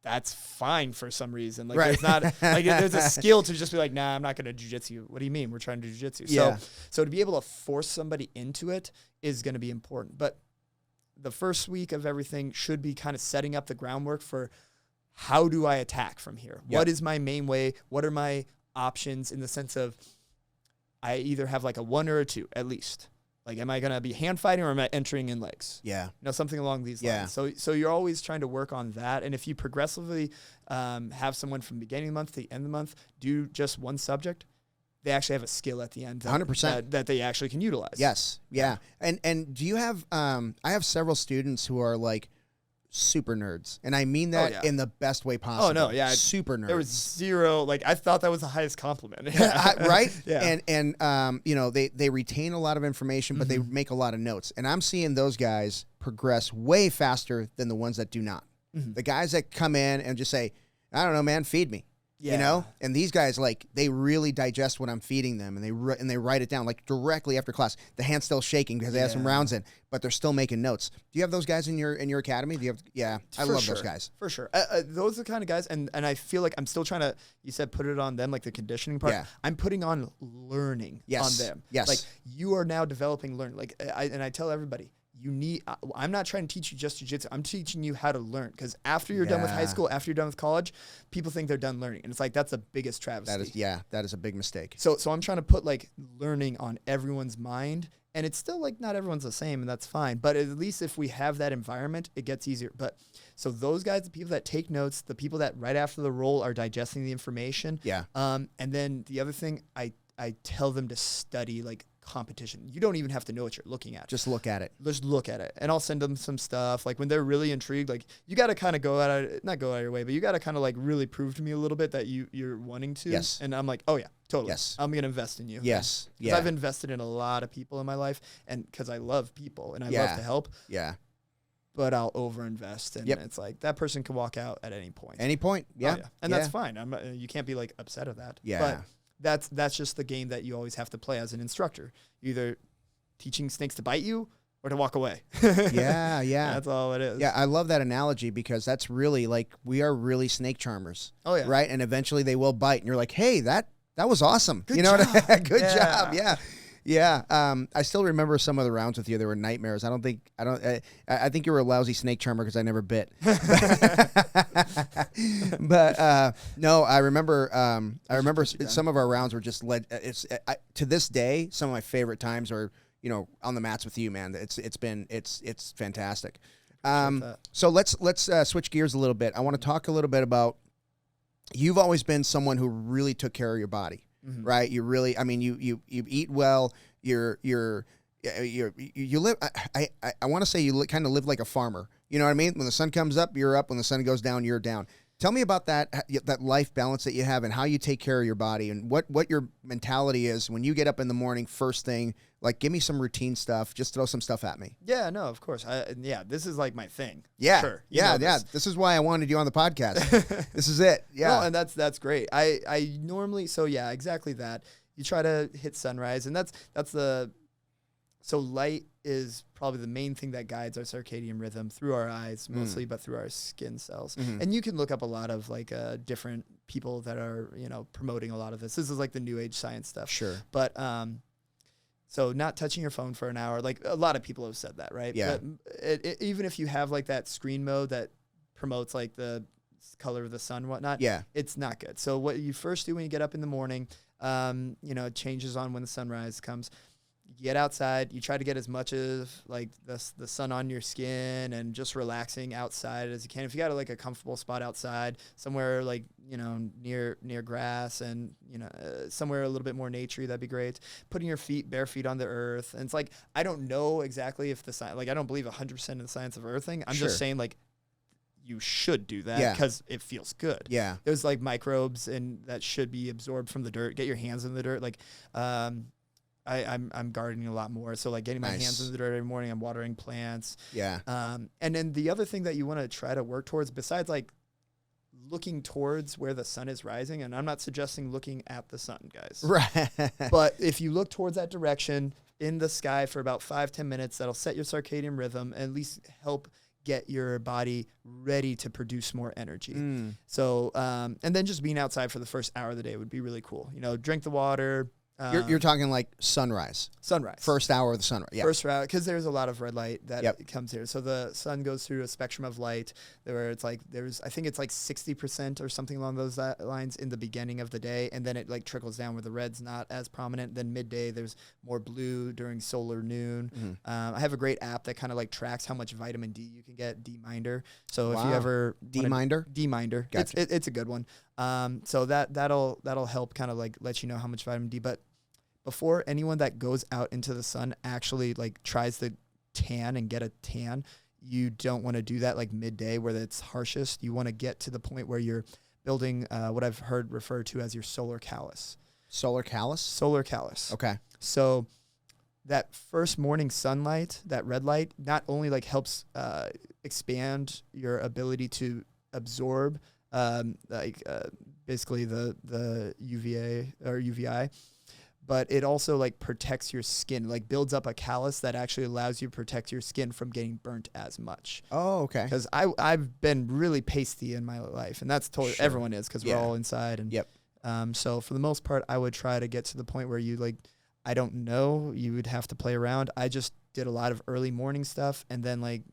B: that's fine for some reason. Like there's not like there's a skill to just be like, nah, I'm not going to jiu-jitsu. What do you mean? We're trying to do jiu-jitsu.
A: Yeah.
B: So to be able to force somebody into it is going to be important. But the first week of everything should be kind of setting up the groundwork for how do I attack from here?
A: Yep.
B: What is my main way? What are my options in the sense of I either have like a 1 or a 2 at least. Like, am I going to be hand fighting or am I entering in legs?
A: Yeah.
B: You know, something along these lines. So you're always trying to work on that. And if you progressively have someone from beginning of the month to the end of the month do just one subject, they actually have a skill at the end
A: 100%.
B: That they actually can utilize.
A: Yes. Yeah. And do you have, I have several students who are like super nerds. And I mean that in the best way possible.
B: Oh, no. Yeah.
A: Super nerds.
B: There was zero, like, I thought that was the highest compliment.
A: Right?
B: Yeah.
A: And you know, they retain a lot of information, but they make a lot of notes. And I'm seeing those guys progress way faster than the ones that do not. The guys that come in and just say, I don't know, man, feed me.
B: Yeah.
A: You know, and these guys, like, they really digest what I'm feeding them, and they write it down like directly after class. The hand's still shaking because they have some rounds in, but they're still making notes. Do you have those guys in your academy? Do you have? Yeah, I love those guys
B: for sure. Those are the kind of guys, and I feel like I'm still trying to. You said put it on them, like the conditioning part.
A: Yeah.
B: I'm putting on learning on them.
A: Yes,
B: like you are now developing learning. Like I tell everybody. You need. I'm not trying to teach you just jiu-jitsu. I'm teaching you how to learn. Because after you're done with high school, after you're done with college, people think they're done learning, and it's like that's the biggest travesty.
A: That is a big mistake.
B: So I'm trying to put like learning on everyone's mind, and it's still like not everyone's the same, and that's fine. But at least if we have that environment, it gets easier. But so those guys, the people that take notes, the people that right after the roll are digesting the information.
A: Yeah.
B: And then the other thing, I tell them to study like competition. You don't even have to know what you're looking at.
A: Just look at it.
B: Just look at it. And I'll send them some stuff. Like when they're really intrigued, like you got to kind of not go out of your way, but you got to kind of like really prove to me a little bit that you're wanting to.
A: Yes.
B: And I'm like, oh yeah, totally.
A: Yes.
B: I'm going to invest in you.
A: Yes.
B: Yeah. I've invested in a lot of people in my life, and because I love people and I love to help.
A: Yeah.
B: But I'll overinvest, and it's like that person can walk out at any point.
A: Any point. Yeah.
B: Oh, yeah. And that's fine. You can't be like upset of that.
A: Yeah.
B: But that's just the game that you always have to play as an instructor. Either teaching snakes to bite you or to walk away.
A: Yeah.
B: That's all it is.
A: Yeah, I love that analogy because that's really like we are really snake charmers.
B: Oh yeah.
A: Right? And eventually they will bite and you're like, "Hey, that was awesome."
B: Good
A: you know
B: job.
A: what I mean? Good job. Yeah. Yeah. I still remember some of the rounds with you. They were nightmares. I think you were a lousy snake charmer because I never bit. But no, I remember some of our rounds were just to this day, some of my favorite times are, you know, on the mats with you, man. It's fantastic. So let's switch gears a little bit. I want to talk a little bit about, you've always been someone who really took care of your body. Mm-hmm. Right, you really. I mean, you eat well. You live. I want to say you kind of live like a farmer. You know what I mean? When the sun comes up, you're up. When the sun goes down, you're down. Tell me about that life balance that you have and how you take care of your body and what your mentality is when you get up in the morning first thing. Like, give me some routine stuff. Just throw some stuff at me.
B: Yeah, no, of course. This is like my thing.
A: Yeah,
B: sure.
A: Yeah. This is why I wanted you on the podcast. This is it. Yeah,
B: no, and that's great. I normally exactly that. You try to hit sunrise, and so light is probably the main thing that guides our circadian rhythm through our eyes mostly, but through our skin cells. Mm-hmm. And you can look up a lot of like different people that are, you know, promoting a lot of this. This is like the new age science stuff.
A: Sure.
B: But so not touching your phone for an hour, like a lot of people have said that, right?
A: Yeah.
B: But even if you have like that screen mode that promotes like the color of the sun and whatnot,
A: yeah,
B: it's not good. So what you first do when you get up in the morning, It changes on when the sunrise comes. You get outside, you try to get as much of like the sun on your skin and just relaxing outside as you can. If you got like a comfortable spot outside, somewhere like, near grass and, somewhere a little bit more naturey, that'd be great. Putting your bare feet on the earth. And it's like, I don't know exactly if I don't believe 100% in the science of earthing. I'm just saying like, you should do that because it feels good. Yeah. There's like microbes and that should be absorbed from the dirt. Get your hands in the dirt. Like, I'm gardening a lot more. So like getting my hands in the dirt every morning, I'm watering plants. Yeah. And then the other thing that you want to try to work towards besides like looking towards where the sun is rising, and I'm not suggesting looking at the sun, guys. Right. But if you look towards that direction in the sky for about 5-10 minutes, that'll set your circadian rhythm and at least help get your body ready to produce more energy. So, and then just being outside for the first hour of the day would be really cool. Drink the water.
A: You're talking like sunrise. First hour of the sunrise. Yeah.
B: First hour, because there's a lot of red light that comes here. So the sun goes through a spectrum of light where it's like I think it's like 60% or something along those lines in the beginning of the day, and then it like trickles down where the red's not as prominent. Then midday there's more blue during solar noon. I have a great app that kind of like tracks how much vitamin D you can get, D-Minder. So if you ever D-Minder, gotcha. It's a good one. So that'll help kind of like let you know how much vitamin D. But before anyone that goes out into the sun actually like tries to tan and get a tan, you don't want to do that like midday where it's harshest. You want to get to the point where you're building what I've heard referred to as your solar callus.
A: Solar callus?
B: Solar callus.
A: Okay. So
B: that first morning sunlight, that red light, not only like helps expand your ability to absorb basically the UVA or UVI, but it also like protects your skin, like builds up a callus that actually allows you to protect your skin from getting burnt as much.
A: Oh, okay.
B: Because I've been really pasty in my life, and that's totally everyone is because we're all inside. And so for the most part, I would try to get to the point where you like, I don't know, you would have to play around. I just did a lot of early morning stuff, and then like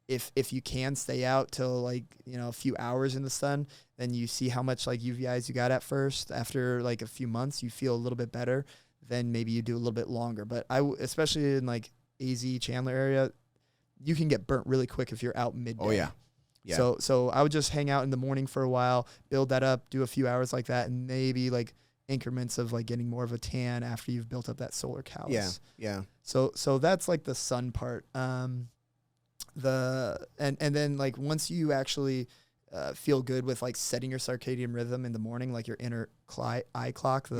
B: if you can stay out till like a few hours in the sun, then you see how much like UVIs you got at first. After like a few months, you feel a little bit better. Then maybe you do a little bit longer. But especially in like AZ Chandler area, you can get burnt really quick if you're out midday.
A: Oh yeah.
B: So I would just hang out in the morning for a while, build that up, do a few hours like that, and maybe like increments of like getting more of a tan after you've built up that solar callus.
A: Yeah.
B: So that's like the sun part. And then like once you actually feel good with like setting your circadian rhythm in the morning, like your inner eye clock,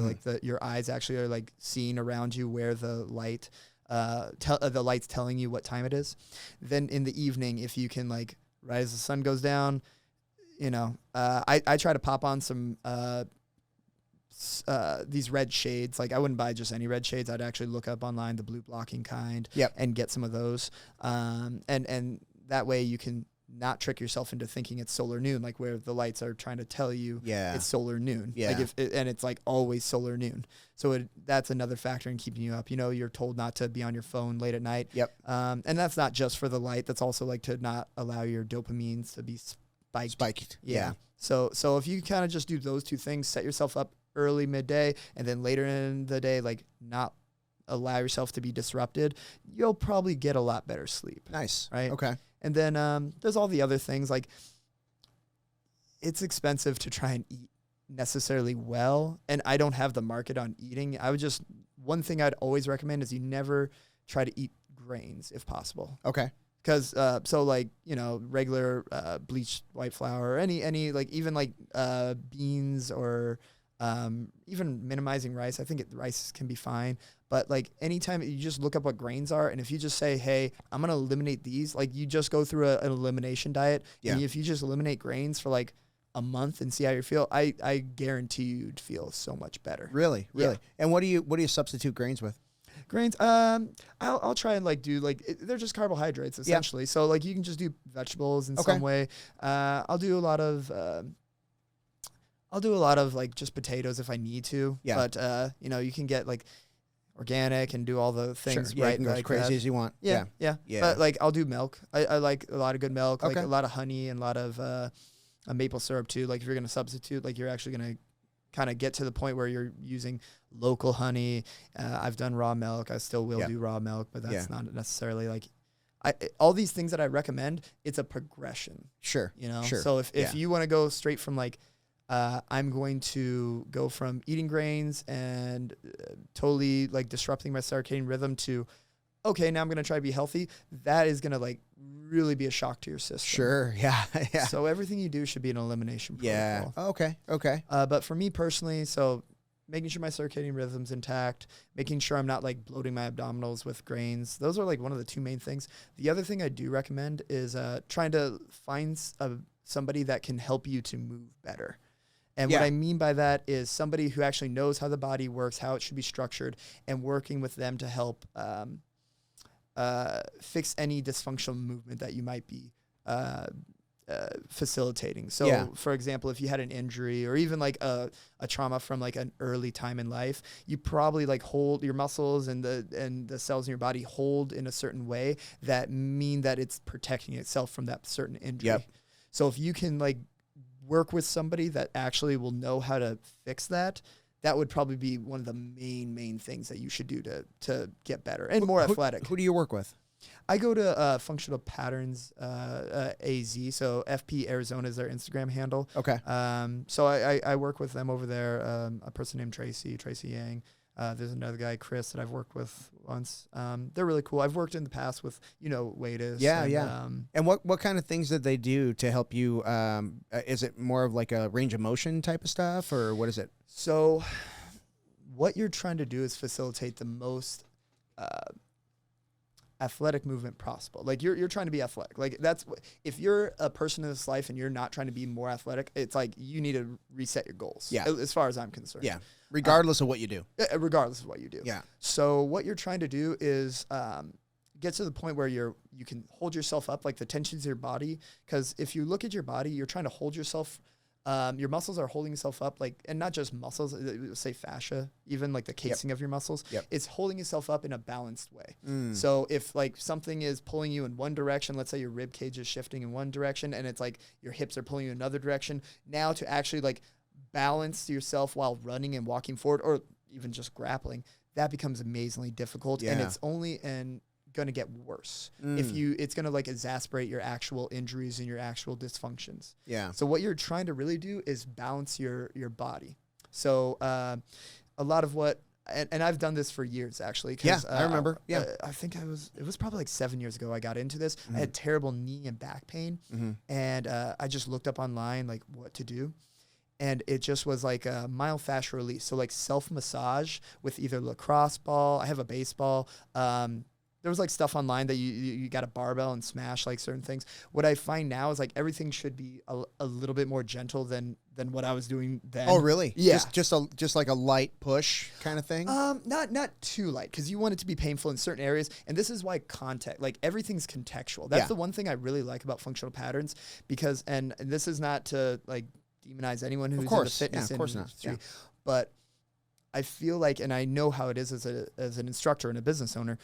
B: your eyes actually are like seeing around you where the light, the light's telling you what time it is. Then in the evening, if you can like right as the sun goes down, I try to pop on some these red shades. Like I wouldn't buy just any red shades. I'd actually look up online the blue blocking kind and get some of those. And that way you can not trick yourself into thinking it's solar noon, like where the lights are trying to tell you it's solar noon. Like and it's like always solar noon. So that's another factor in keeping you up. You're told not to be on your phone late at night. And that's not just for the light. That's also like to not allow your dopamines to be spiked. Yeah. So if you kind of just do those two things, set yourself up early, midday, and then later in the day, like not allow yourself to be disrupted, you'll probably get a lot better sleep.
A: Nice.
B: Right?
A: Okay.
B: And then there's all the other things, like it's expensive to try and eat necessarily well, and I don't have the market on eating. One thing I'd always recommend is you never try to eat grains if possible.
A: Okay.
B: Because regular bleached white flour, or any like even like beans or even minimizing rice. I think rice can be fine. But like anytime you just look up what grains are, and if you just say, hey, I'm going to eliminate these, like you just go through an elimination diet. Yeah. And if you just eliminate grains for like a month and see how you feel, I guarantee you'd feel so much better.
A: Really? Yeah. And what do you substitute grains with?
B: Grains, I'll try and like do like they're just carbohydrates essentially. Yeah. So like you can just do vegetables in some way. I'll do a lot of like just potatoes if I need to. Yeah. But you can get like organic and do all the things
A: right. You can go as crazy as you want.
B: Yeah. But like I'll do milk. I like a lot of good milk, like a lot of honey and a lot of maple syrup too. Like if you're gonna substitute, like you're actually gonna kind of get to the point where you're using local honey. I've done raw milk. I still will do raw milk, but that's not necessarily like all these things that I recommend. It's a progression.
A: Sure.
B: You know?
A: Sure.
B: So if you want to go straight from like, I'm going to go from eating grains and totally like disrupting my circadian rhythm to, okay, now I'm going to try to be healthy. That is going to like really be a shock to your system.
A: Sure. Yeah. Yeah.
B: So everything you do should be an elimination protocol.
A: Yeah. Okay. Okay.
B: But for me personally, so making sure my circadian rhythm's intact, making sure I'm not like bloating my abdominals with grains. Those are like one of the two main things. The other thing I do recommend is trying to find somebody that can help you to move better. And what I mean by that is somebody who actually knows how the body works, how it should be structured, and working with them to help fix any dysfunctional movement that you might be facilitating. So, for example, if you had an injury or even like a trauma from like an early time in life, you probably like hold your muscles and the cells in your body hold in a certain way that mean that it's protecting itself from that certain injury.
A: Yep.
B: So if you can like work with somebody that actually will know how to fix that, that would probably be one of the main things that you should do to get better and more athletic.
A: Who do you work with?
B: I go to Functional Patterns AZ, so FP Arizona is their Instagram handle.
A: Okay.
B: So I work with them over there. A person named Tracy Yang. There's another guy, Chris, that I've worked with once. They're really cool. I've worked in the past with, Wadis.
A: Yeah. And what kind of things did they do to help you? Is it more of like a range of motion type of stuff, or what is it?
B: So what you're trying to do is facilitate the most athletic movement possible. Like you're trying to be athletic. Like if you're a person in this life and you're not trying to be more athletic, it's like you need to reset your goals.
A: Yeah.
B: As far as I'm concerned.
A: Yeah. Regardless of what you do.
B: Regardless of what you do.
A: Yeah.
B: So what you're trying to do is get to the point where you can hold yourself up, like the tensions of your body. Because if you look at your body, you're trying to hold yourself. Your muscles are holding yourself up, like, and not just muscles, say fascia, even like the casing of your muscles.
A: Yep.
B: It's holding yourself up in a balanced way. So if like something is pulling you in one direction, let's say your rib cage is shifting in one direction and it's like your hips are pulling you in another direction, now to actually like balance yourself while running and walking forward or even just grappling, that becomes amazingly difficult. And it's only going to get worse it's going to like exacerbate your actual injuries and your actual dysfunctions. So what you're trying to really do is balance your body. So a lot of what and I've done this for years actually.
A: I remember.
B: I think it was probably like 7 years ago I got into this. I had terrible knee and back pain, and I just looked up online like what to do. And it just was like a myofascial release. So like self-massage with either lacrosse ball. I have a baseball. There was like stuff online that you got a barbell and smash like certain things. What I find now is like everything should be a little bit more gentle than what I was doing then.
A: Oh, really?
B: Yeah.
A: Just like a light push kind of thing?
B: Not too light, because you want it to be painful in certain areas. And this is why context, like everything's contextual. That's the one thing I really like about functional patterns, because, and this is not to like demonize anyone who's in the fitness industry, but I feel like, and I know how it is as an instructor and a business owner,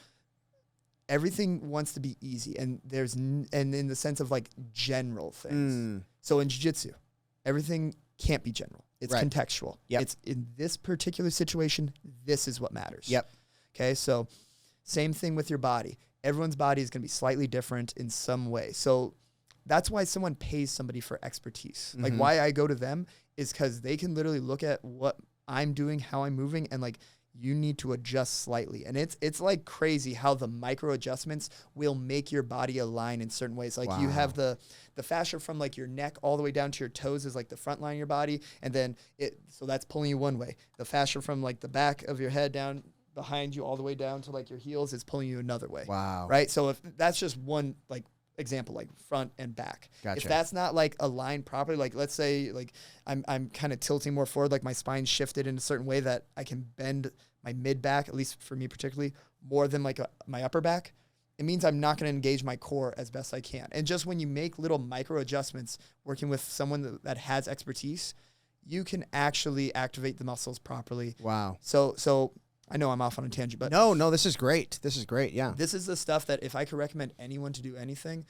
B: everything wants to be easy, and and in the sense of like general things. So in jiu-jitsu, everything can't be general. It's contextual. It's in this particular situation, this is what matters. Okay, so same thing with your body. Everyone's body is going to be slightly different in some way. So that's why someone pays somebody for expertise. Like why I go to them is because they can literally look at what I'm doing, how I'm moving, and like, you need to adjust slightly. And it's like crazy how the micro adjustments will make your body align in certain ways. Like you have the fascia from like your neck all the way down to your toes is like the front line of your body. And then so that's pulling you one way. The fascia from like the back of your head down behind you all the way down to like your heels is pulling you another way.
A: Wow.
B: Right? So if that's just one like example, like front and back.
A: Gotcha.
B: If that's not like aligned properly, like let's say like I'm kind of tilting more forward, like my spine's shifted in a certain way that I can bend my mid back, at least for me particularly, more than like my upper back, it means I'm not going to engage my core as best I can. And just when you make little micro adjustments working with someone that has expertise, you can actually activate the muscles properly.
A: Wow.
B: So I know I'm off on a tangent, but
A: no, this is great. This is great. Yeah.
B: This is the stuff that if I could recommend anyone to do anything,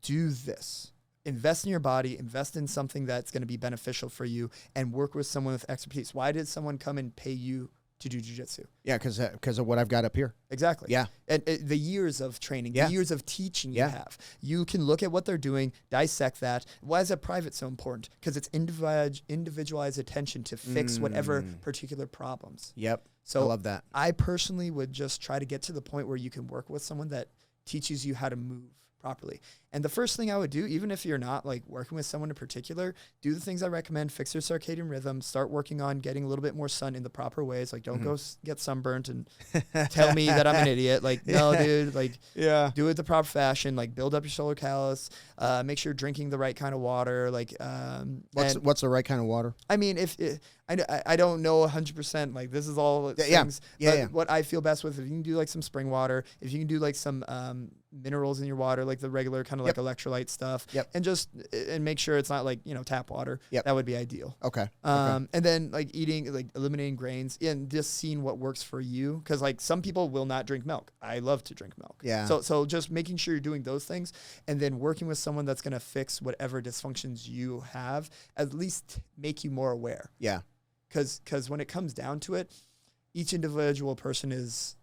B: do this. invest in your body, invest in something that's going to be beneficial for you, and work with someone with expertise. Why did someone come and pay you to do jiu-jitsu?
A: Yeah, because of what I've got up here.
B: Exactly.
A: Yeah.
B: And the years of training, the years of teaching you have. You can look at what they're doing, dissect that. Why is that private so important? Because it's individualized attention to fix whatever particular problems.
A: Yep.
B: So
A: I love that.
B: I personally would just try to get to the point where you can work with someone that teaches you how to move properly. And the first thing I would do, even if you're not like working with someone in particular, do the things I recommend, fix your circadian rhythm, start working on getting a little bit more sun in the proper ways. Like don't go get sunburnt and tell me that I'm an idiot. Like, no, dude, like do it the proper fashion, like build up your solar callus, make sure you're drinking the right kind of water. Like,
A: what's the right kind of water?
B: I mean, I don't know 100%, like this is all things, but what I feel best with, if you can do like some spring water, if you can do like some minerals in your water, like the regular kind of like electrolyte stuff, and make sure it's not like, tap water, that would be ideal.
A: Okay.
B: And then like eliminating grains and just seeing what works for you. Cause like some people will not drink milk. I love to drink milk.
A: Yeah.
B: So just making sure you're doing those things and then working with someone that's going to fix whatever dysfunctions you have, at least make you more aware.
A: Yeah.
B: Cause when it comes down to it, each individual person is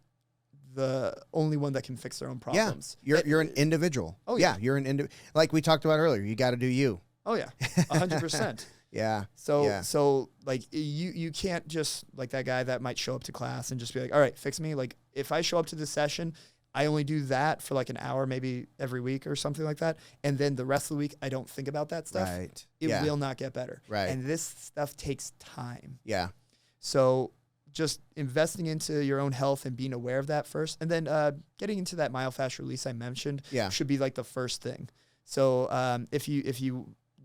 B: the only one that can fix their own problems.
A: Yeah, you're an individual. Oh yeah, you're an individual. Like we talked about earlier, you got to do you.
B: Oh yeah, 100%.
A: Yeah.
B: So like you can't just like that guy that might show up to class and just be like, all right, fix me. Like if I show up to this session, I only do that for like an hour, maybe every week or something like that. And then the rest of the week, I don't think about that stuff.
A: Right.
B: It will not get better.
A: Right.
B: And this stuff takes time.
A: Yeah.
B: So just investing into your own health and being aware of that first. And then getting into that myofascial release I mentioned should be like the first thing. So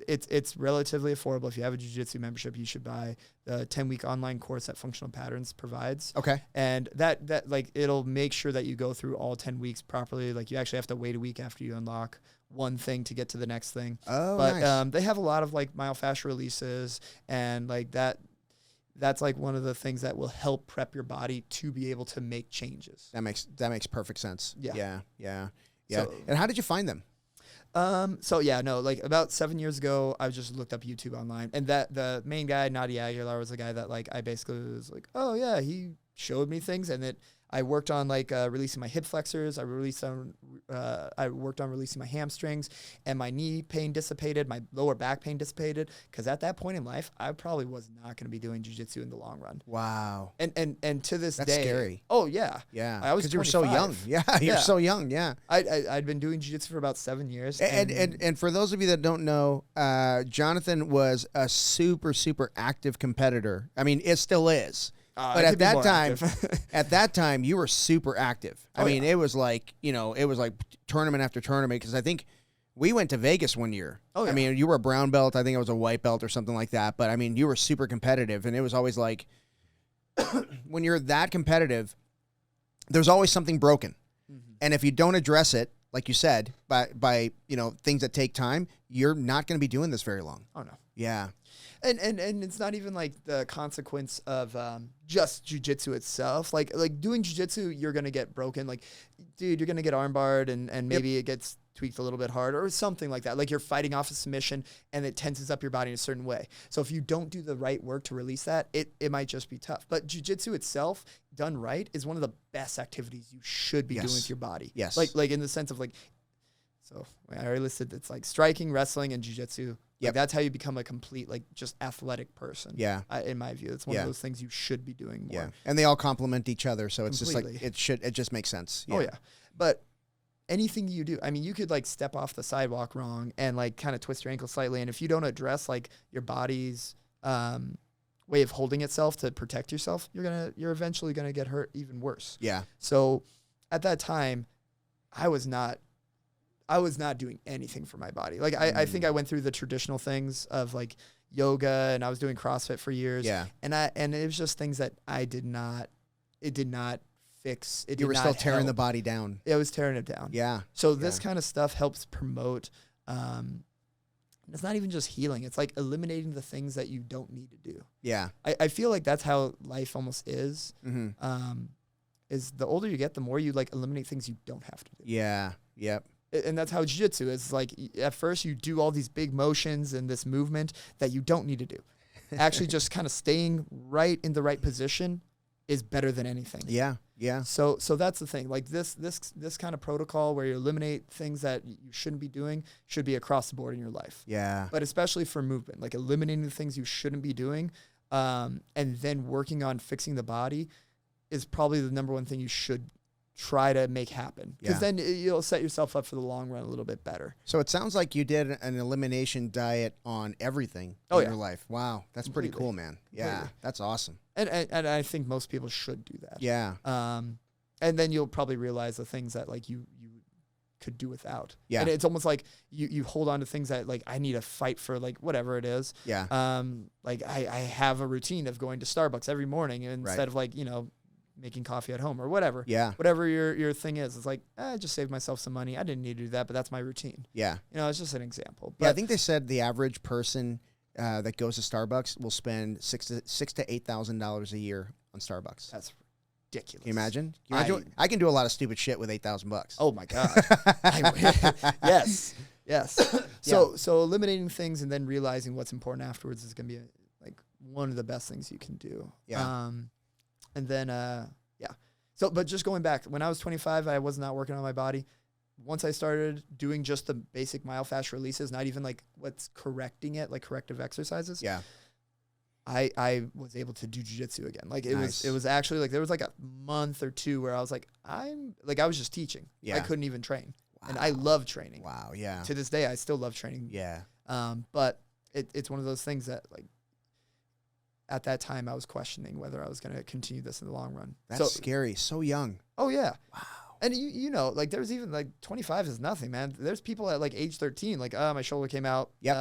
B: it's relatively affordable. If you have a jiu-jitsu membership, you should buy the 10-week online course that Functional Patterns provides.
A: Okay.
B: And that like it'll make sure that you go through all 10 weeks properly. Like you actually have to wait a week after you unlock one thing to get to the next thing.
A: Oh,
B: but
A: nice.
B: They have a lot of like myofascial releases and like that's like one of the things that will help prep your body to be able to make changes.
A: That makes perfect sense.
B: Yeah.
A: So, and how did you find them?
B: Like about 7 years ago, I just looked up YouTube online, and that the main guy, Nogi Aguilar, was the guy that like I basically was like, oh yeah, he showed me things, and that I worked on like releasing my hip flexors. I worked on releasing my hamstrings, and my knee pain dissipated, my lower back pain dissipated. Because at that point in life, I probably was not going to be doing jiu-jitsu in the long run. Wow. And to this day,
A: that's scary.
B: Oh yeah.
A: Yeah.
B: I was
A: because you were so young. Yeah. You're so young. Yeah.
B: I'd been doing jiu-jitsu for about 7 years.
A: And for those of you that don't know, Jonathan was a super, super active competitor. I mean, it still is. But at that time, you were super active. I mean, it was like, tournament after tournament. Because I think we went to Vegas one year. I mean, you were a brown belt. I think I was a white belt or something like that. But I mean, you were super competitive. And it was always like, when you're that competitive, there's always something broken. Mm-hmm. And if you don't address it, like you said, by things that take time, you're not going to be doing this very long.
B: Oh, no.
A: Yeah.
B: And it's not even like the consequence of just jiu-jitsu itself. Like doing jiu-jitsu, you're going to get broken. Like, dude, you're going to get armbarred and maybe it gets tweaked a little bit hard or something like that. Like you're fighting off a submission and it tenses up your body in a certain way. So if you don't do the right work to release that, it might just be tough. But jiu-jitsu itself, done right, is one of the best activities you should be doing with your body.
A: Yes.
B: Like in the sense of like, so I already listed, it's like striking, wrestling, and jiu-jitsu. Like that's how you become a complete, like, just athletic person. Yeah. In my view, it's one of those things you should be doing more. Yeah.
A: And they all complement each other. So it's just like, it just makes sense. Yeah.
B: Oh, yeah. But anything you do, I mean, you could like step off the sidewalk wrong and like kind of twist your ankle slightly. And if you don't address like your body's way of holding itself to protect yourself, you're eventually going to get hurt even worse. Yeah. So at that time, I was not doing anything for my body. Like I think I went through the traditional things of like yoga and I was doing CrossFit for years. Yeah. And it was just things that it did not fix.
A: You were still tearing the body down.
B: It was tearing it down. Yeah. So this kind of stuff helps promote, it's not even just healing. It's like eliminating the things that you don't need to do. Yeah. I feel like that's how life almost is. Mm-hmm. Is the older you get, the more you like eliminate things you don't have to do.
A: Yeah. Yep.
B: And that's how jiu-jitsu is. Like, at first you do all these big motions and this movement that you don't need to do. Actually just kind of staying right in the right position is better than anything.
A: Yeah. Yeah.
B: So that's the thing. Like this kind of protocol where you eliminate things that you shouldn't be doing should be across the board in your life.
A: Yeah.
B: But especially for movement, like eliminating the things you shouldn't be doing, and then working on fixing the body is probably the number one thing you should try to make happen. Because then you'll set yourself up for the long run a little bit better.
A: So it sounds like you did an elimination diet on everything in your life. Wow. That's pretty cool, man. Yeah.
B: Completely.
A: That's awesome.
B: And I think most people should do that.
A: Yeah.
B: And then you'll probably realize the things that like you could do without.
A: Yeah.
B: And it's almost like you hold on to things that like I need to fight for, like whatever it is.
A: Yeah.
B: Like I have a routine of going to Starbucks every morning instead of like, making coffee at home or whatever.
A: Yeah.
B: Whatever your thing is. It's like, I just saved myself some money. I didn't need to do that, but that's my routine.
A: Yeah.
B: It's just an example. But
A: Yeah, I think they said the average person that goes to Starbucks will spend $6,000 to $8,000 a year on Starbucks.
B: that's ridiculous.
A: Can you imagine? I can do a lot of stupid shit with $8,000.
B: Oh my God. Yes. So eliminating things and then realizing what's important afterwards is going to be like one of the best things you can do.
A: Yeah.
B: And then, So, but just going back, when I was 25, I was not working on my body. Once I started doing just the basic myofascial releases, not even like what's correcting it, like corrective exercises.
A: Yeah.
B: I was able to do jiu-jitsu again. Like it
A: Nice.
B: was actually like, there was like a month or two where I was like, I was just teaching.
A: Yeah.
B: I couldn't even train.
A: Wow.
B: And I love training.
A: Wow. Yeah.
B: To this day, I still love training.
A: Yeah.
B: But it's one of those things that like, at that time, I was questioning whether I was going to continue this in the long run.
A: That's scary. So young.
B: Oh, yeah.
A: Wow.
B: And like there's even like 25 is nothing, man. There's people at like age 13, like, my shoulder came out.
A: Yep.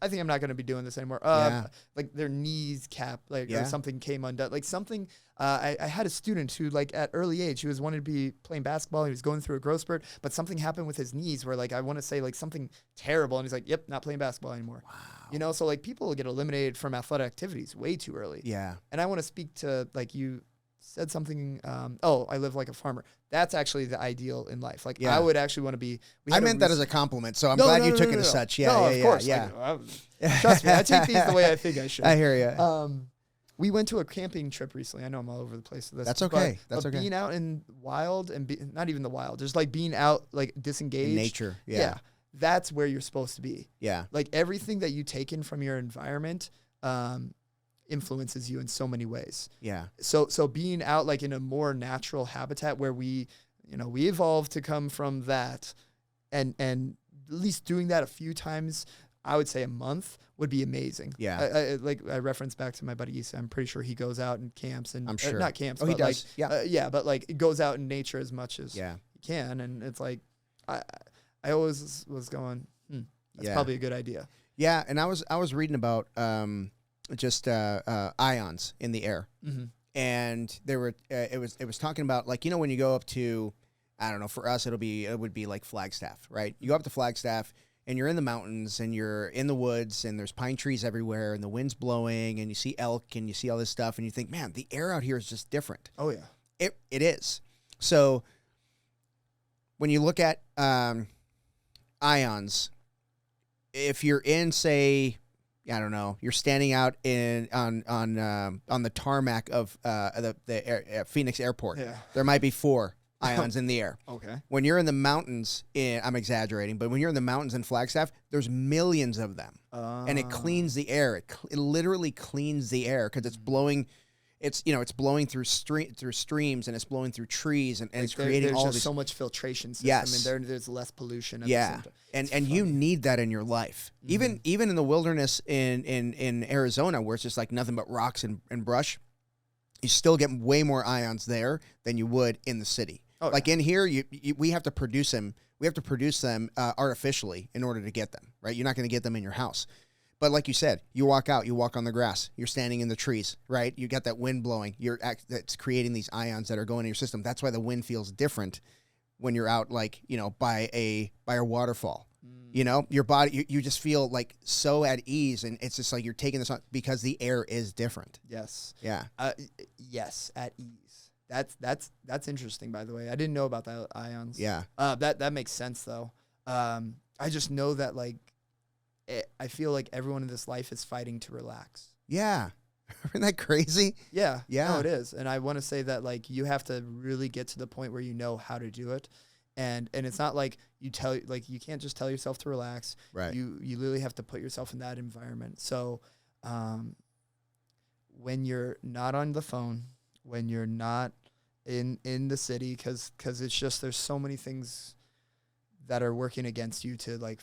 B: I think I'm not going to be doing this anymore.
A: Yeah.
B: Like their knees cap, like or something came undone. Like something, I had a student who like at early age, he was wanting to be playing basketball. He was going through a growth spurt, but something happened with his knees where like, I want to say like something terrible. And he's like, yep, not playing basketball anymore.
A: Wow.
B: So like people get eliminated from athletic activities way too early.
A: Yeah.
B: And I want to speak to like you said something, I live like a farmer. That's actually the ideal in life. Like I would actually want to be.
A: I meant that as a compliment, so I'm glad you took it as such. Yeah,
B: of course.
A: Yeah.
B: Like, trust me, I take these the way I think I should.
A: I hear you.
B: We went to a camping trip recently. I know I'm all over the place with this.
A: That's okay.
B: But being out in wild and not even the wild, just like being out like disengaged.
A: In nature. Yeah.
B: That's where you're supposed to be.
A: Yeah.
B: Like everything that you take in from your environment, influences you in so many ways.
A: Yeah.
B: So being out like in a more natural habitat where we evolved to come from that, and at least doing that a few times, I would say a month would be amazing.
A: Yeah.
B: I reference back to my buddy Issa. I'm pretty sure he goes out and camps and
A: I'm sure.
B: not camps.
A: Oh,
B: but
A: he does.
B: But like it goes out in nature as much as he can. And it's like, I always was going, that's probably a good idea.
A: Yeah. And I was reading about, just ions in the air, and there were it was talking about like when you go up to, I don't know, for us it would be like Flagstaff, right? You go up to Flagstaff and you're in the mountains and you're in the woods and there's pine trees everywhere and the wind's blowing and you see elk and you see all this stuff and you think, man, the air out here is just different.
B: Oh yeah,
A: it is. So when you look at ions, if you're in, say, I don't know, you're standing out on the tarmac of the Phoenix Airport. Yeah. There might be 4 ions in the air.
B: Okay.
A: When you're in the mountains, I'm exaggerating, but when you're in the mountains in Flagstaff, there's millions of them, and it cleans the air. It literally cleans the air because it's blowing. It's blowing through streams and it's blowing through trees and it's creating all this.
B: So much filtration system.
A: Yes.
B: And there's less pollution.
A: Yeah. And you need that in your life. Even in the wilderness in Arizona where it's just like nothing but rocks and brush, you still get way more ions there than you would in the city. Oh, like in here, we have to produce them. We have to produce them artificially in order to get them, right? You're not going to get them in your house. But like you said, you walk out, you walk on the grass, you're standing in the trees, right? You got that wind blowing. That's creating these ions that are going in your system. That's why the wind feels different when you're out, like, by a waterfall. Your body, you just feel like so at ease, and it's just like you're taking this on because the air is different.
B: Yes.
A: Yeah.
B: Yes, at ease. That's interesting, by the way. I didn't know about the ions.
A: Yeah.
B: That makes sense though. I just know that like I feel like everyone in this life is fighting to relax.
A: Yeah. Isn't that crazy?
B: Yeah.
A: Yeah.
B: No, it is. And I want to say that like you have to really get to the point where you know how to do it. And it's not like you can't just tell yourself to relax.
A: Right.
B: You literally have to put yourself in that environment. So when you're not on the phone, when you're not in the city, because it's just there's so many things that are working against you to like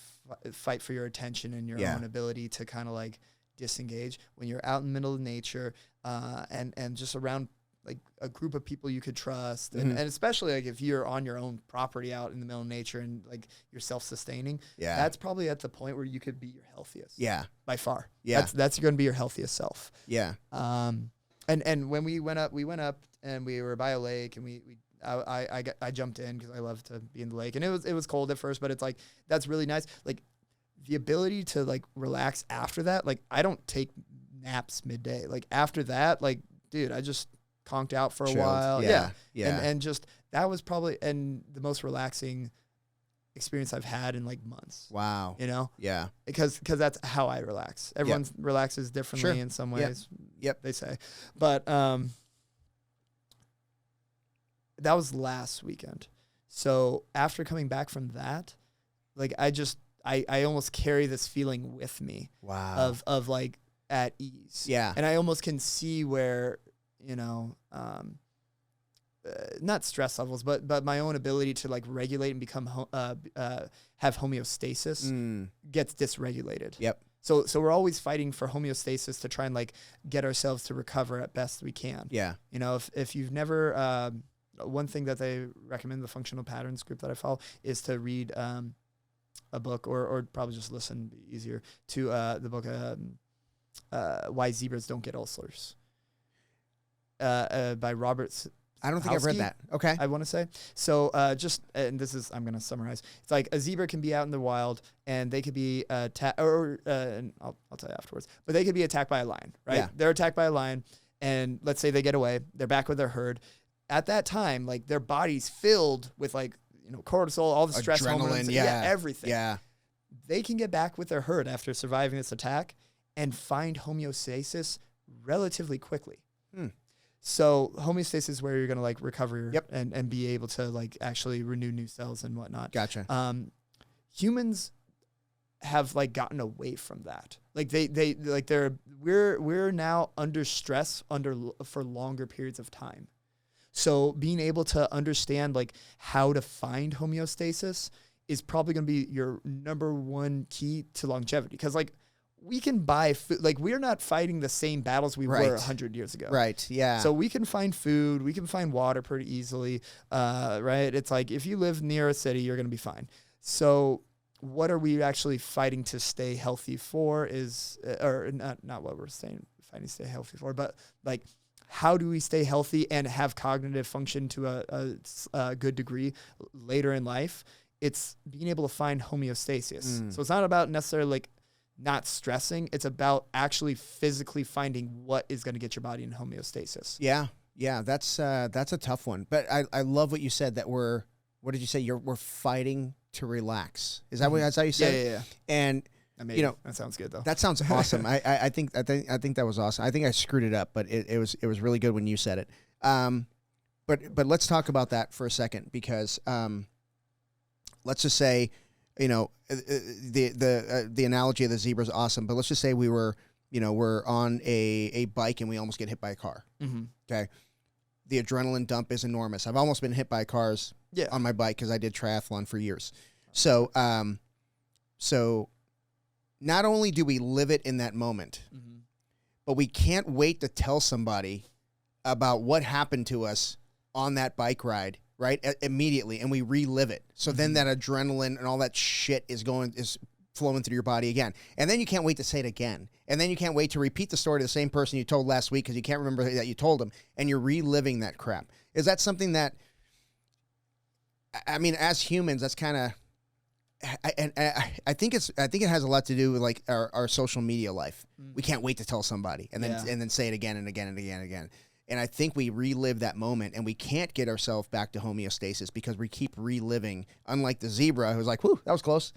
B: fight for your attention and your own ability to kind of like disengage. When you're out in the middle of nature and just around like a group of people you could trust, and especially like if you're on your own property out in the middle of nature and like you're self-sustaining, that's probably at the point where you could be your healthiest. Yeah, by far. Yeah, that's going to be your healthiest self. Yeah. And when we went up and we were by a lake, and I jumped in because I love to be in the lake, and it was cold at first, but it's like that's really nice. Like the ability to like relax after that. Like I don't take naps midday. Like after that, like dude, I just conked out for a while. Yeah. And just that was probably the most relaxing experience I've had in like months. Wow. You know? Yeah. Because that's how I relax. Everyone relaxes differently in some ways. Yep. They say. But that was last weekend. So after coming back from that, like I almost carry this feeling with me. Wow. Of like at ease. Yeah. And I almost can see where, you know, not stress levels, but my own ability to like regulate and become have homeostasis gets dysregulated. Yep. So we're always fighting for homeostasis to try and like get ourselves to recover at best we can. Yeah. You know, if you've never one thing that they recommend, the functional patterns group that I follow, is to read a book or probably just listen, be easier, to the book Why Zebras Don't Get Ulcers by Robert.
A: I don't think I've read that. Okay.
B: I want to say. So and this is, I'm going to summarize. It's like a zebra can be out in the wild and they could be attacked, and I'll tell you afterwards, but they could be attacked by a lion, right? Yeah. They're attacked by a lion and let's say they get away. They're back with their herd. At that time, like their body's filled with like, you know, cortisol, all the stress hormones, everything. Yeah. They can get back with their herd after surviving this attack and find homeostasis relatively quickly. So homeostasis is where you're going to like recover and be able to like actually renew new cells and whatnot. Gotcha. Humans have like gotten away from that. Like we're now under stress for longer periods of time. So being able to understand like how to find homeostasis is probably going to be your number one key to longevity. Because like we can buy food, like we're not fighting the same battles we were 100 years ago. Right. Yeah. So we can find food, we can find water pretty easily. Right. It's like if you live near a city, you're going to be fine. So what are we actually fighting to stay healthy for is, or not what we're fighting to stay healthy for, but like, how do we stay healthy and have cognitive function to a good degree later in life? It's being able to find homeostasis. So it's not about necessarily like not stressing. It's about actually physically finding what is going to get your body in homeostasis. Yeah. Yeah. That's a tough one. But I love what you said that what did you say? We're fighting to relax. Is that that's how you said it? Yeah. And you know, that sounds good though. That sounds awesome. I think that was awesome. I think I screwed it up, but it was really good when you said it. But let's talk about that for a second because let's just say, you know, the analogy of the zebra is awesome. But let's just say we're on a bike and we almost get hit by a car. Okay, the adrenaline dump is enormous. I've almost been hit by cars on my bike because I did triathlon for years. So not only do we live it in that moment, but we can't wait to tell somebody about what happened to us on that bike ride, right? Immediately, and we relive it. So then that adrenaline and all that shit is flowing through your body again. And then you can't wait to say it again. And then you can't wait to repeat the story to the same person you told last week because you can't remember that you told them, and you're reliving that crap. Is that something that, I mean, as humans, that's kind of, I think it has a lot to do with like our social media life. We can't wait to tell somebody and then say it again and again and again and again.
A: And I think we relive that moment, and we can't get ourselves back to homeostasis because we keep reliving, unlike the zebra who's like, whew, that was close.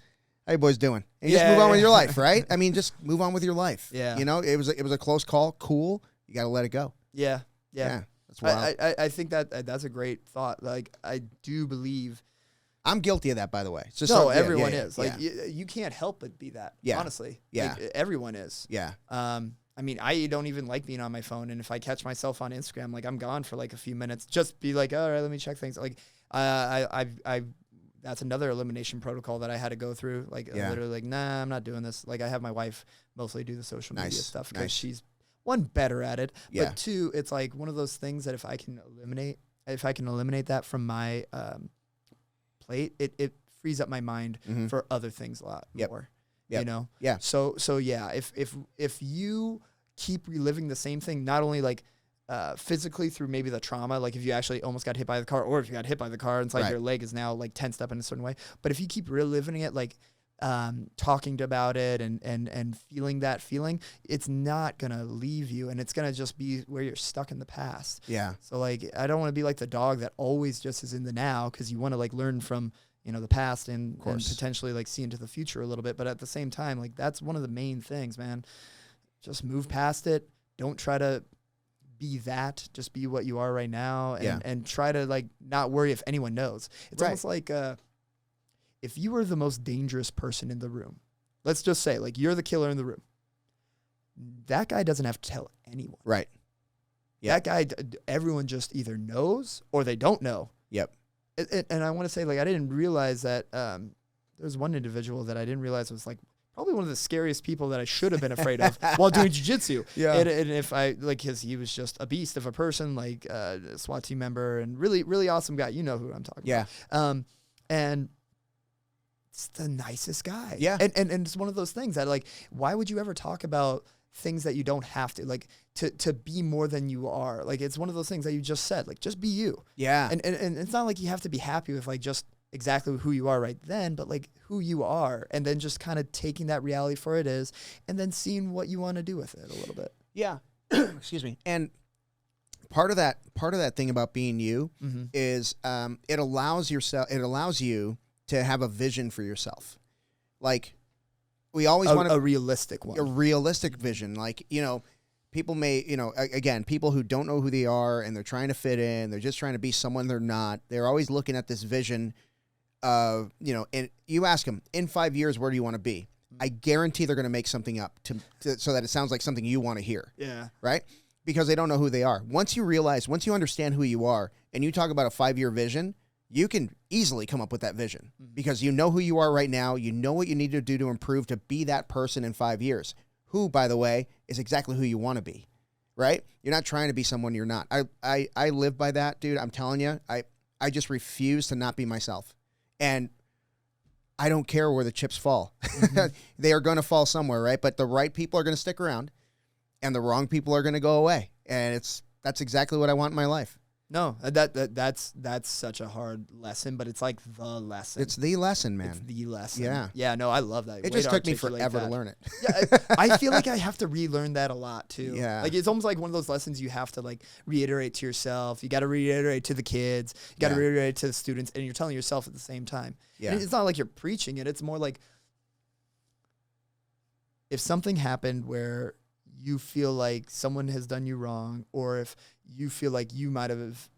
A: How you boys doing? And you just move on with your life, right? I mean, just move on with your life.
B: Yeah.
A: You know, it was a close call. Cool. You got to let it go.
B: Yeah.
A: That's wild.
B: I think that's a great thought. Like, I do believe.
A: I'm guilty of that, by the way. It's just
B: everyone is. Like, you can't help but be that.
A: Yeah.
B: Honestly.
A: Yeah.
B: Like, everyone is.
A: Yeah.
B: I mean, I don't even like being on my phone, and if I catch myself on Instagram, like, I'm gone for like a few minutes. Just be like, all right, let me check things. Like, that's another elimination protocol that I had to go through. Like, literally, like, nah, I'm not doing this. Like, I have my wife mostly do the social media stuff because she's, one, better at it, but two, it's like one of those things that if I can eliminate that from my plate, it frees up my mind for other things a lot more. You know? Yeah. So yeah, if you keep reliving the same thing, not only like physically through maybe the trauma, like if you actually almost got hit by the car, or if you got hit by the car and it's like your leg is now like tensed up in a certain way, but if you keep reliving it, like talking about it and feeling that feeling, it's not gonna leave you, and it's gonna just be where you're stuck in the past. Yeah. So like, I don't want to be like the dog that always just is in the now, because you want to like learn from, you know, the past and potentially like see into the future a little bit. But at the same time, like, that's one of the main things, man. Just move past it. Don't try to be that. Just be what you are right now, and try to like not worry if anyone knows. It's almost like if you were the most dangerous person in the room, let's just say like you're the killer in the room, that guy doesn't have to tell anyone. Right. That guy, everyone just either knows or they don't know. Yep. And I want to say, like, I didn't realize that there was one individual that I didn't realize was like probably one of the scariest people that I should have been afraid of while doing jiu-jitsu. Yeah. And if I, like, because he was just a beast of a person, like a SWAT team member, and really, really awesome guy. You know who I'm talking about. And it's the nicest guy. Yeah. And it's one of those things that, like, why would you ever talk about things that you don't have to, like, to be more than you are? Like, it's one of those things that you just said, like, just be you. Yeah. And it's not like you have to be happy with like just exactly who you are right then, but like who you are, and then just kind of taking that reality for it is, and then seeing what you want to do with it a little bit. Yeah. Excuse me. And part of that thing about being you is it allows you to have a vision for yourself. Like, we always want a realistic one. A realistic vision. Like, you know, people may, you know, again, people who don't know who they are and they're trying to fit in, they're just trying to be someone they're not. They're always looking at this vision of, you know, and you ask them, in 5 years, where do you want to be? I guarantee they're going to make something up so that it sounds like something you want to hear. Yeah. Right? Because they don't know who they are. Once you understand who you are, and you talk about a 5-year vision, you can easily come up with that vision because you know who you are right now. You know what you need to do to improve to be that person in 5 years, who, by the way, is exactly who you want to be, right? You're not trying to be someone you're not. I live by that, dude. I'm telling you, I just refuse to not be myself. And I don't care where the chips fall. They are going to fall somewhere, right? But the right people are going to stick around, and the wrong people are going to go away. And that's exactly what I want in my life. No, that's such a hard lesson, but it's like the lesson. It's the lesson, man. It's the lesson. Yeah. Yeah, no, I love that.
A: It just took me forever to learn it.
B: Yeah, I feel like I have to relearn that a lot too. Yeah. Like, it's almost like one of those lessons you have to like reiterate to yourself. You got to reiterate to the kids. You got to reiterate to the students, and you're telling yourself at the same time. Yeah. And it's not like you're preaching it. It's more like if something happened where you feel like someone has done you wrong, or if you feel like you might have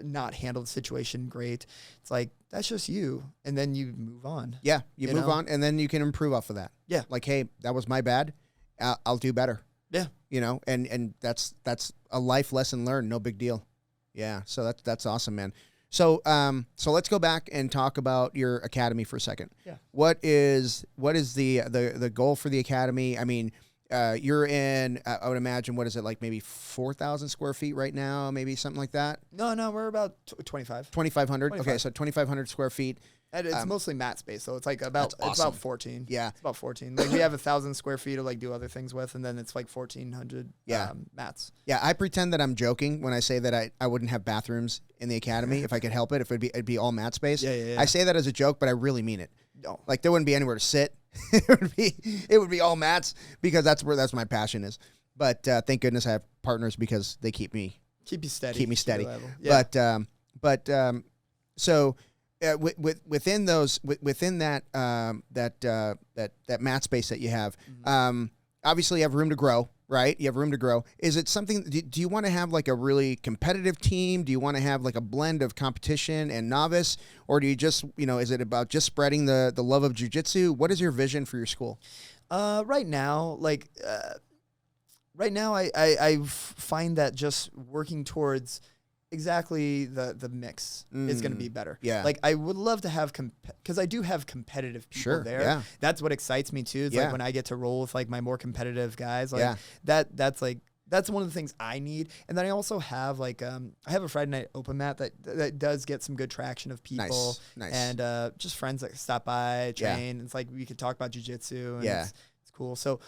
B: not handled the situation great, it's like, that's just you. And then you move on. Yeah, you move on, and then you can improve off of that. Yeah. Like, hey, that was my bad. I'll do better. Yeah. You know, and that's a life lesson learned. No big deal. Yeah. So that's awesome, man. So let's go back and talk about your academy for a second. Yeah. What is the goal for the academy? I mean, you're in, I would imagine, what is it, like maybe 4,000 square feet right now, maybe something like that? No, we're about 25. 2,500? Okay, so 2,500 square feet. And it's mostly mat space, so it's like about, awesome. It's about 14. Yeah. It's about 14. Like, we have 1,000 square feet to like do other things with, and then it's like 1,400 mats. Yeah, I pretend that I'm joking when I say that I wouldn't have bathrooms in the academy if I could help it, if it'd be all mat space. Yeah. I say that as a joke, but I really mean it. No. Like, there wouldn't be anywhere to sit. It would be all mats, because that's my passion is.
A: But thank goodness I have partners because they keep me
B: steady.
A: Keep me steady.
B: Yeah.
A: So within those within that that mat space that you have, obviously you have room to grow, right? You have room to grow. Is it something? Do you want to have like a really competitive team? Do you want to have like a blend of competition and novice, or do you just is it about just spreading the love of jiu-jitsu? What is your vision for your school?
B: Right now, I find that just working towards exactly the mix is going to be better.
A: Yeah.
B: Like I would love to have because I do have competitive people there.
A: Yeah.
B: That's what excites me too. It's like when I get to roll with like my more competitive guys. Like that's one of the things I need. And then I also have like I have a Friday night open mat that does get some good traction of people.
A: Nice.
B: And just friends that stop by, train. Yeah. It's like we could talk about jiu-jitsu and it's cool. So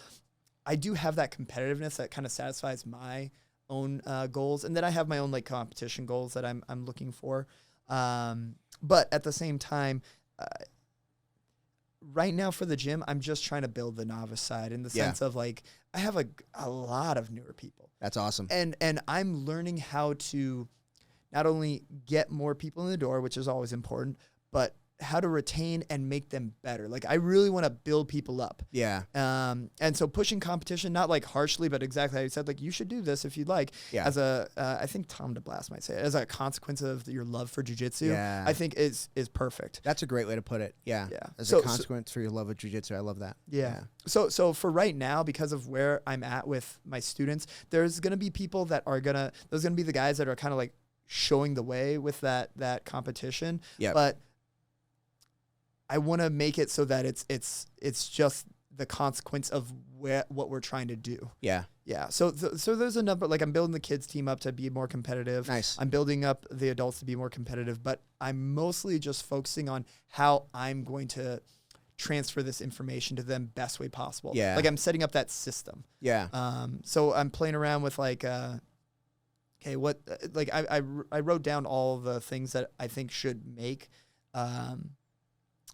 B: I do have that competitiveness that kind of satisfies my own goals, and then I have my own like competition goals that I'm looking for. But at the same time, right now for the gym, I'm just trying to build the novice side in the sense of like I have a lot of newer people.
A: That's awesome.
B: And I'm learning how to not only get more people in the door, which is always important, but how to retain and make them better. Like I really want to build people up.
A: Yeah.
B: And so pushing competition, not like harshly, but exactly how you said, like you should do this if you'd like. Yeah. As I think Tom DeBlas might say it, as a consequence of your love for jiu-jitsu. Yeah. I think is perfect.
A: That's a great way to put it. Yeah.
B: Yeah.
A: As a consequence for your love of jiu-jitsu, I love that.
B: Yeah. So for right now, because of where I'm at with my students, there's gonna be people that are there's gonna be the guys that are kind of like showing the way with that competition. Yeah. But I want to make it so that it's just the consequence of what we're trying to do. Yeah. Yeah. So there's a number, like I'm building the kids team up to be more competitive.
A: Nice.
B: I'm building up the adults to be more competitive, but I'm mostly just focusing on how I'm going to transfer this information to them best way possible. Yeah. Like I'm setting up that system.
A: Yeah.
B: So I'm playing around with like, okay, what, like I wrote down all the things that I think should make,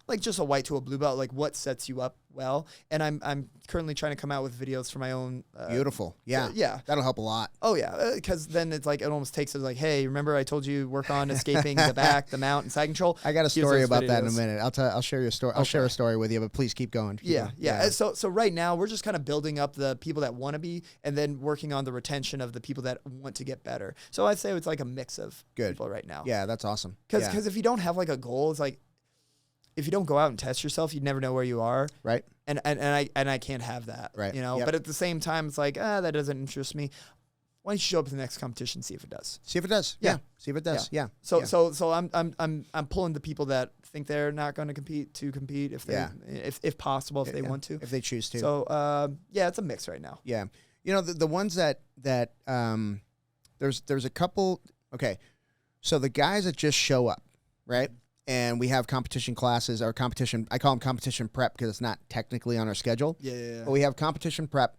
B: like just a white to a blue belt, like what sets you up well. And I'm currently trying to come out with videos for my own.
A: Beautiful. Yeah.
B: Yeah.
A: That'll help a lot.
B: Oh yeah. Cause then it's like, it almost takes it like, hey, remember I told you work on escaping the back, the mount and side control.
A: I got a story about that in a minute. I'll share your story. I'll share a story with you, but please keep going.
B: Yeah. So right now we're just kind of building up the people that want to be, and then working on the retention of the people that want to get better. So I'd say it's like a mix of people right now.
A: Yeah. That's awesome.
B: Cause if you don't have like a goal, it's like, if you don't go out and test yourself, you'd never know where you are.
A: Right.
B: And I can't have that. Right. You know, but at the same time, it's like, that doesn't interest me. Why don't you show up to the next competition, see if it does?
A: See if it does. Yeah. See if it does. Yeah.
B: So I'm pulling the people that think they're not going to compete if they if possible, if they want to.
A: If they choose to.
B: So it's a mix right now.
A: Yeah. You know, the ones that there's a couple. Okay. So the guys that just show up, right? And we have competition classes or competition. I call them competition prep because it's not technically on our schedule.
B: Yeah.
A: But we have competition prep,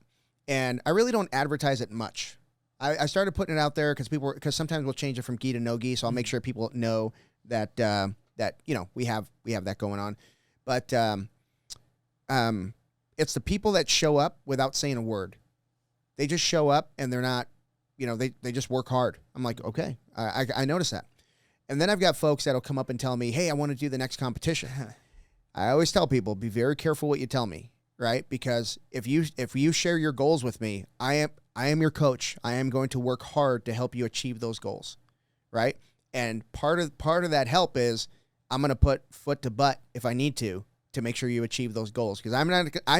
A: and I really don't advertise it much. I started putting it out there because sometimes we'll change it from gi to no gi, so I'll make sure people know that we have that going on. But it's the people that show up without saying a word. They just show up and they're not, they just work hard. I'm like, okay, I notice that. And then I've got folks that'll come up and tell me, hey, I want to do the next competition. I always tell people, be very careful what you tell me, right? Because if you share your goals with me, I am your coach. I am going to work hard to help you achieve those goals, right? And part of that help is I'm going to put foot to butt if I need to make sure you achieve those goals. Because I'm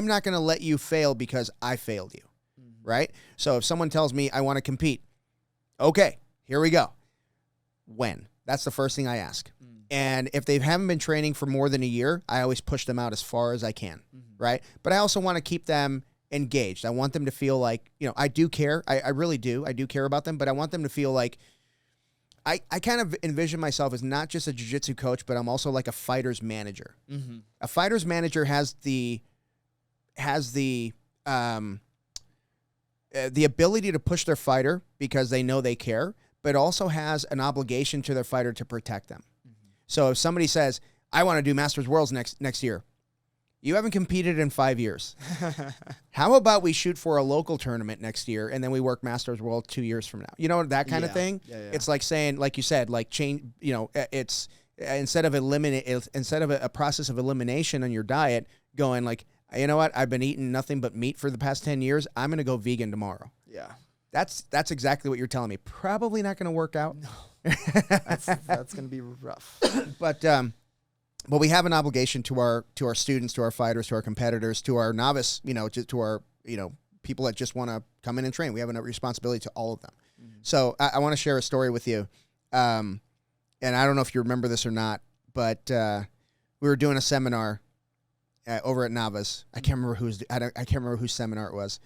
A: not going to let you fail because I failed you, right? So if someone tells me I want to compete, okay, here we go. When? That's the first thing I ask. And if they haven't been training for more than a year, I always push them out as far as I can, right? But I also want to keep them engaged. I want them to feel like, I do care. I really do. I do care about them, but I want them to feel like I kind of envision myself as not just a jiu-jitsu coach, but I'm also like a fighter's manager. Mm-hmm. A fighter's manager has the ability to push their fighter because they know they care, but also has an obligation to their fighter to protect them. Mm-hmm. So if somebody says, I want to do Masters Worlds next year, You haven't competed in 5 years. How about we shoot for a local tournament next year, and then we work Masters World 2 years from now? You know, that kind of thing.
B: Yeah.
A: It's like saying, like you said, like change. You know, it's instead of a process of elimination on your diet, going like, you know what? I've been eating nothing but meat for the past 10 years. I'm gonna go vegan tomorrow.
B: Yeah.
A: That's exactly what you're telling me. Probably not gonna work out.
B: No. That's gonna be rough.
A: But we have an obligation to our students, to our fighters, to our competitors, to our novice, to our, people that just want to come in and train. We have a responsibility to all of them. Mm-hmm. So I want to share a story with you. And I don't know if you remember this or not, but we were doing a seminar over at Navas. I can't remember whose seminar it was.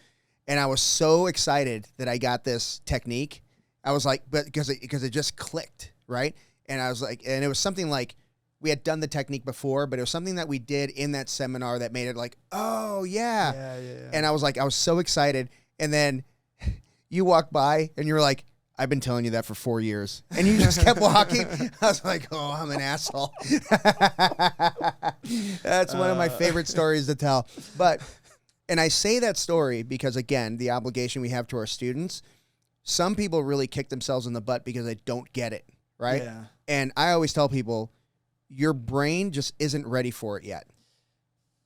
A: And I was so excited that I got this technique. I was like, but because it just clicked, right? And I was like, and it was something like, we had done the technique before, but it was something that we did in that seminar that made it like, oh, yeah.
B: Yeah.
A: And I was so excited. And then you walked by and you were like, I've been telling you that for 4 years. And you just kept walking. I was like, oh, I'm an asshole. That's one of my favorite stories to tell. And I say that story because, again, the obligation we have to our students, some people really kick themselves in the butt because they don't get it, right?
B: Yeah.
A: And I always tell people, your brain just isn't ready for it yet,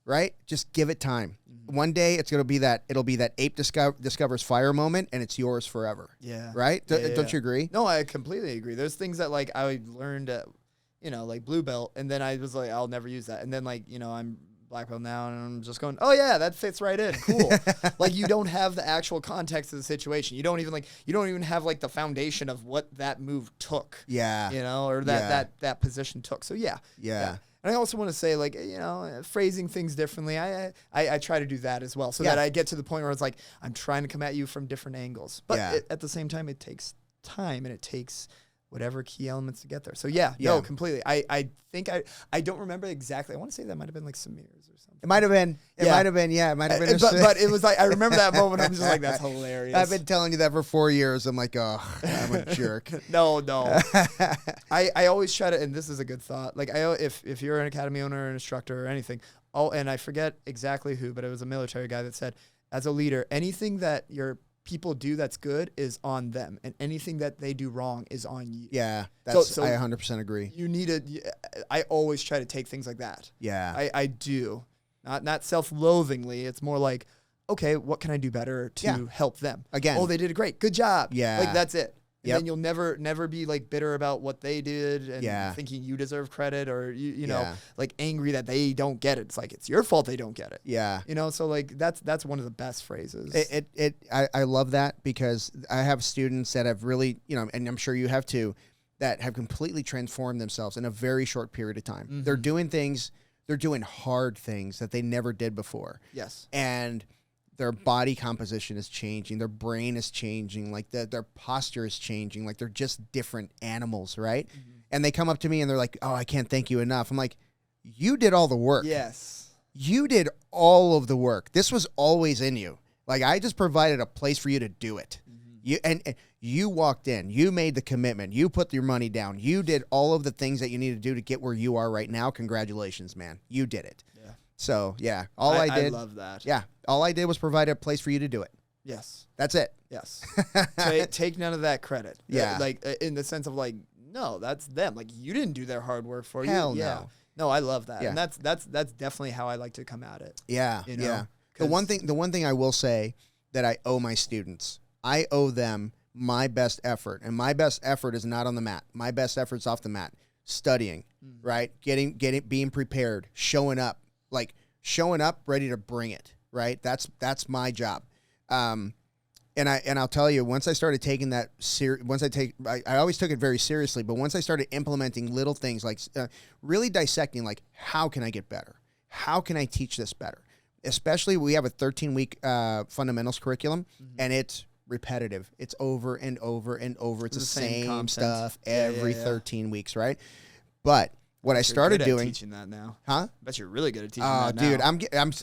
A: right? Just give it time. Mm-hmm. One day it'll be that ape discovers fire moment, and it's yours forever.
B: Yeah.
A: Right? Don't you agree?
B: No, I completely agree. There's things that like I learned at, like blue belt, and then I was like, I'll never use that. And then like, I'm black belt now, and I'm just going, oh yeah, that fits right in. Cool. Like you don't have the actual context of the situation. You don't even have like the foundation of what that move took.
A: Yeah.
B: Or that position took. So yeah. And I also want to say, like, phrasing things differently. I try to do that as well, so that I get to the point where it's like I'm trying to come at you from different angles. But at the same time, it takes time and it takes whatever key elements to get there. So no, completely. I think I don't remember exactly. I want to say that might have been like Samir's or something.
A: It might have been. It might have been. Yeah, it might have been.
B: But it was like I remember that moment. I'm just like, that's hilarious.
A: I've been telling you that for 4 years. I'm like, oh, I'm a jerk.
B: No. I always try to, and this is a good thought. Like if you're an academy owner, an instructor, or anything. And I forget exactly who, but it was a military guy that said, as a leader, anything that your people do that's good is on them, and anything that they do wrong is on you.
A: Yeah, so I 100% agree.
B: You need to. I always try to take things like that.
A: Yeah,
B: I do. Not self-loathingly. It's more like, okay, what can I do better to help them? Again, oh, they did it great. Good job.
A: Yeah,
B: like that's it. And then you'll never be like bitter about what they did and thinking you deserve credit, or you know, like angry that they don't get it. It's like it's your fault they don't get it. Yeah. So like that's one of the best phrases.
A: I love that, because I have students that have really, and I'm sure you have too, that have completely transformed themselves in a very short period of time. Mm-hmm. They're doing hard things that they never did before.
B: Yes.
A: And their body composition is changing. Their brain is changing. Like their posture is changing. Like they're just different animals, right? Mm-hmm. And they come up to me and they're like, "Oh, I can't thank you enough." I'm like, "You did all the work.
B: Yes,
A: you did all of the work. This was always in you. Like I just provided a place for you to do it. Mm-hmm. You walked in. You made the commitment. You put your money down. You did all of the things that you need to do to get where you are right now. Congratulations, man. You did it." Yeah. So yeah, I
B: love that.
A: Yeah. All I did was provide a place for you to do it.
B: Yes.
A: That's it.
B: Yes. Take none of that credit.
A: Yeah.
B: Like in the sense of like, no, that's them. Like you didn't do their hard work for you.
A: Hell
B: yeah.
A: no.
B: No, I love that. Yeah. And that's definitely how I like to come at it.
A: Yeah. Yeah. The one thing I will say that I owe my students, I owe them my best effort. And my best effort is not on the mat. My best effort's off the mat. Studying, right? Being prepared, showing up ready to bring it. Right. That's my job. And I'll tell you, once I started taking that I always took it very seriously, but once I started implementing little things like really dissecting, like, how can I get better? How can I teach this better? Especially we have a 13-week fundamentals curriculum, and it's repetitive. It's over and over and over. It's the same stuff every 13 weeks. Right. But what I started doing,
B: teaching that now,
A: huh?
B: Bet you're really good at teaching that now.
A: Dude,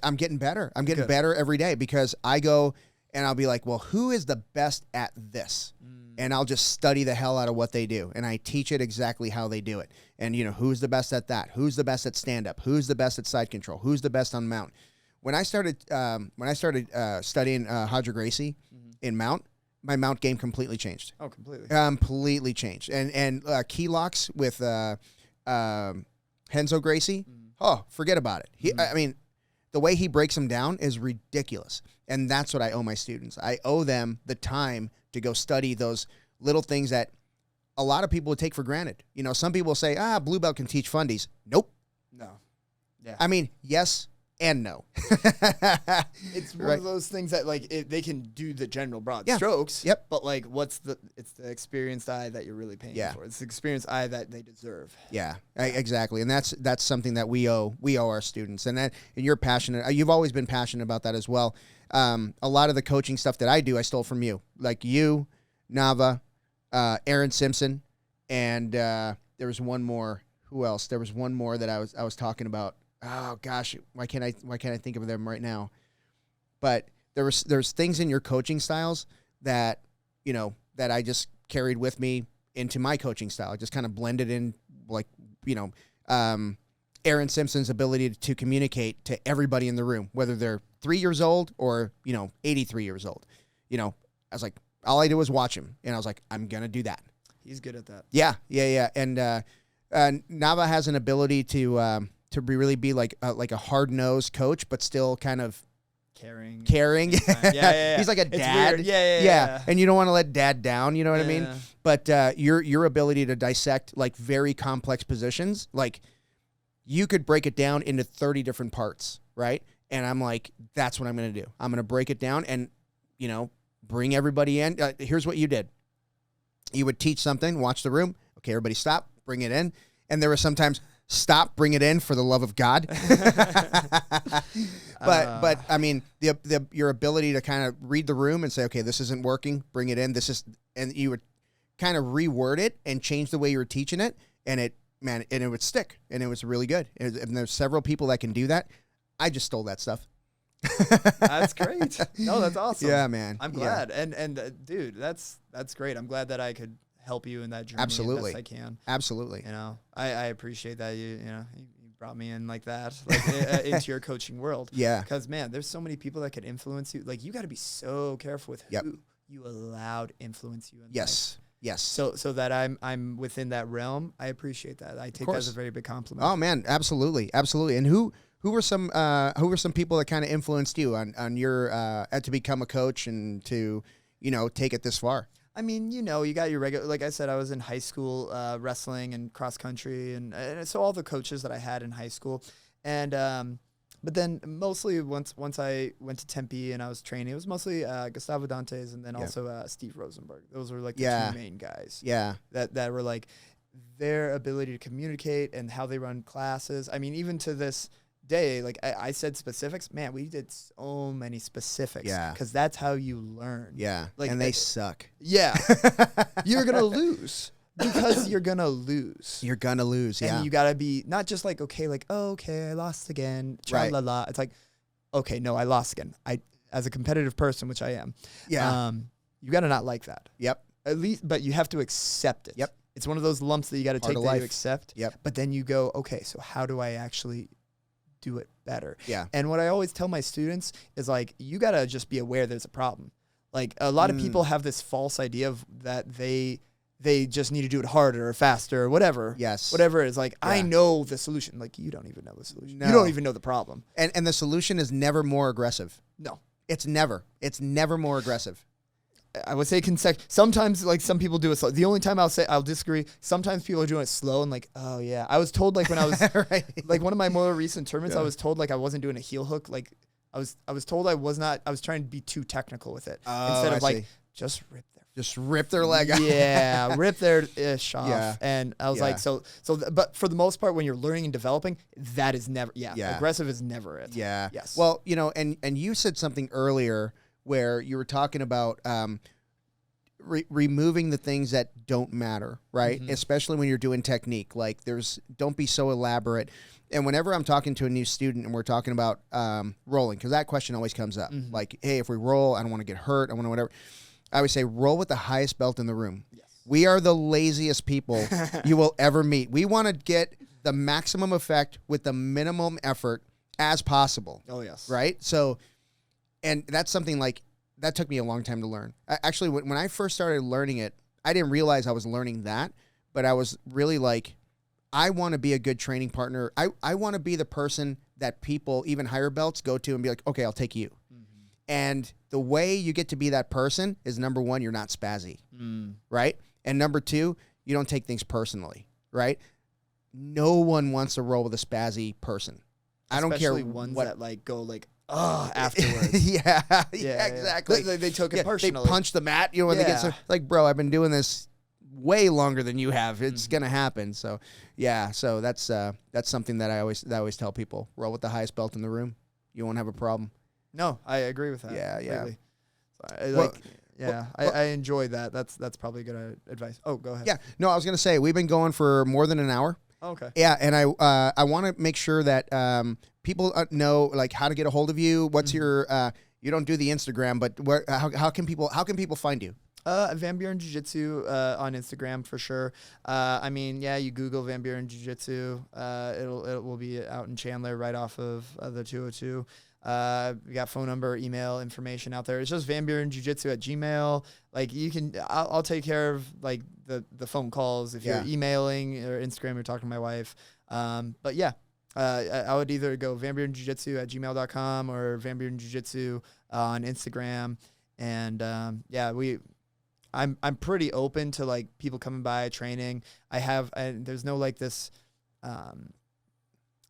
A: I'm getting better. I'm getting better every day, because I go and I'll be like, well, who is the best at this? And I'll just study the hell out of what they do. And I teach it exactly how they do it. And, who's the best at that? Who's the best at stand-up? Who's the best at side control? Who's the best on mount? When I started studying Hodger Gracie in mount, my mount game completely changed.
B: Oh, completely.
A: Completely changed. And key locks with Henzo Gracie, oh, forget about it. I mean, the way he breaks them down is ridiculous. And that's what I owe my students. I owe them the time to go study those little things that a lot of people would take for granted. Some people say, blue belt can teach fundies. Nope.
B: No. Yeah.
A: I mean, yes and no.
B: It's one of those things that they can do the general broad strokes.
A: Yep.
B: But it's the experienced eye that you're really paying for. It's the experienced eye that they deserve.
A: Yeah, exactly. And that's something that we owe our students. And you're passionate. You've always been passionate about that as well. A lot of the coaching stuff that I do, I stole from you. Like you, Nava, Aaron Simpson, and there was one more. Who else? There was one more that I was talking about. Oh gosh, why can't I think of them right now? But there's things in your coaching styles that that I just carried with me into my coaching style. I just kind of blended in, Aaron Simpson's ability to communicate to everybody in the room, whether they're 3 years old or 83 years old. I was like, all I did was watch him, and I was like, I'm gonna do that.
B: He's good at that.
A: Yeah. And Nava has an ability to really be like a hard-nosed coach, but still kind of
B: caring.
A: Yeah. He's like a dad.
B: Yeah.
A: And you don't want to let dad down. You know what I mean? But your ability to dissect very complex positions, you could break it down into 30 different parts, right? And I'm like, that's what I'm going to do. I'm going to break it down and bring everybody in. Here's what you did. You would teach something, watch the room. Okay, everybody stop, bring it in. And there were sometimes, stop, bring it in for the love of God. But I mean, your ability to kind of read the room and say, okay, this isn't working, bring it in. And you would kind of reword it and change the way you were teaching it. And it would stick. And it was really good. And there's several people that can do that. I just stole that stuff.
B: That's great. No, that's awesome.
A: Yeah, man.
B: I'm glad. Yeah. And dude, that's great. I'm glad that I could help you in that journey.
A: Absolutely.
B: As best I can.
A: Absolutely.
B: I appreciate that you brought me in like that, into your coaching world.
A: Yeah.
B: Because man, there's so many people that could influence you. You got to be so careful with who you allow to influence you in life.
A: Yes.
B: So that I'm within that realm. I appreciate that. I take that as a very big compliment.
A: Oh man, absolutely. And who were some people that kind of influenced you on your to become a coach and to take it this far?
B: I mean, you got your regular, like I said, I was in high school wrestling and cross country, and so all the coaches that I had in high school, and but then mostly once I went to Tempe and I was training, it was mostly Gustavo Dantas and then also Steve Rosenberg. Those were the two main guys. Yeah, that were their ability to communicate and how they run classes. I mean, even to this day, I said specifics. Man, we did so many specifics. Yeah, because that's how you learn. Yeah,
A: and they suck.
B: Yeah, you're gonna lose. Because you're gonna lose.
A: You're gonna lose, yeah.
B: And you gotta be not just okay, I lost again. Right. La la. It's okay, no, I lost again. As a competitive person, which I am. Yeah. You gotta not like that. Yep. At least, but you have to accept it. Yep. It's one of those lumps that you gotta take that you accept. Yep. But then you go, okay, so how do I actually do it better? Yeah. And what I always tell my students is you gotta just be aware there's a problem. A lot of people have this false idea of that they just need to do it harder or faster or whatever. Yes. Whatever it is. I know the solution. You don't even know the solution. No. You don't even know the problem.
A: And the solution is never more aggressive.
B: No.
A: It's never more aggressive.
B: I would say sometimes some people do it slow. The only time I'll disagree, sometimes people are doing it slow and oh yeah. I was told when I was right. One of my more recent tournaments, I was told I wasn't doing a heel hook. I was told I was trying to be too technical with it. Instead of just rip
A: their leg out.
B: Yeah, rip their ish off. Yeah. And I was but for the most part, when you're learning and developing, that is never, aggressive is never it.
A: Yeah.
B: Yes.
A: Well, and you said something earlier where you were talking about removing the things that don't matter, right?
B: Mhm.
A: Especially when you're doing technique. Like don't be so elaborate. And whenever I'm talking to a new student and we're talking about rolling, because that question always comes up.
B: Mhm.
A: Like, hey, if we roll, I don't want to get hurt. I want to whatever. I would say roll with the highest belt in the room.
B: Yes.
A: We are the laziest people you will ever meet. We want to get the maximum effect with the minimum effort as possible.
B: Oh, yes.
A: Right? So, and that's something like, that took me a long time to learn. Actually, when I first started learning it, I didn't realize I was learning that, but I was really like, I want to be a good training partner. I want to be the person that people, even higher belts, go to and be like, okay, I'll take you. Mm-hmm. And the way you get to be that person is, number one, you're not spazzy, right? And number two, you don't take things personally, right? No one wants to roll with a spazzy person. I don't care
B: Especially ones
A: what,
B: that like go like, afterwards.
A: yeah, exactly.
B: They took it personally.
A: They punch the mat, you know, when they get like, bro, I've been doing this way longer than you have. It's gonna happen. So yeah, so that's something that I always tell people. Roll with the highest belt in the room. You won't have a problem.
B: No, I agree with that.
A: Yeah.
B: So I enjoy that. That's probably good advice. Oh, go ahead.
A: Yeah. No, I was gonna say we've been going for more than an hour.
B: Okay.
A: Yeah, and I want to make sure that people know like how to get a hold of you. What's your you don't do the Instagram, but how can people find you?
B: Van Buren Jiu-Jitsu on Instagram for sure. I mean, yeah, you Google Van Buren Jiu-Jitsu. It will be out in Chandler right off of the 202. We got phone number, email information out there. It's just Van Buren Jiu-Jitsu at Gmail. Like I'll take care of like the phone calls if you're emailing or Instagram or talking to my wife. But yeah, I would either go Van Buren Jiu-Jitsu at gmail.com or Van Buren Jiu-Jitsu on Instagram. And I'm pretty open to like people coming by training. There's no like this,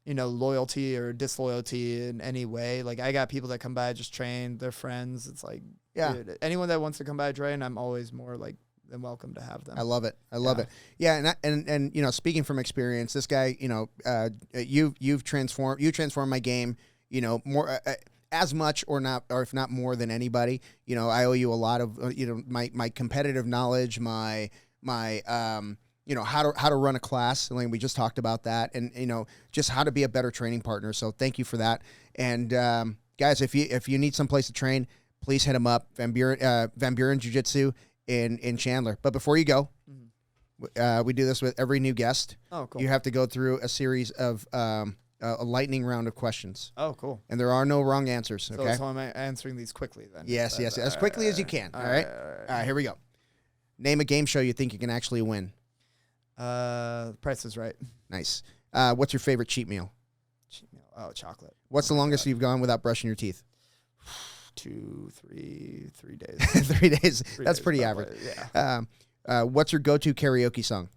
B: loyalty or disloyalty in any way. Like I got people that come by, just train, they're friends. It's like, dude, anyone that wants to come by train, I'm always more like than welcome to have them.
A: I love it. I love it. Yeah. And speaking from experience, this guy, you've transformed my game, more, as much or if not more than anybody. I owe you a lot of my competitive knowledge, my how to run a class. Like we just talked about that, and just how to be a better training partner. So thank you for that. And guys, if you need some place to train, please hit him up. Van Buren Jiu-Jitsu in Chandler. But before you go, we do this with every new guest. Oh, cool. You have to go through a series of a lightning round of questions.
B: Oh, cool.
A: And there are no wrong answers, okay?
B: So I'm answering these quickly then.
A: Yes. As quickly as you can, all right? All right, here we go. Name a game show you think you can actually win.
B: Price is Right.
A: Nice. What's your favorite cheat meal?
B: Oh, chocolate.
A: What's the longest you've gone without brushing your teeth?
B: 3 days.
A: 3 days. That's pretty
B: probably,
A: average.
B: Yeah.
A: What's your go-to karaoke song?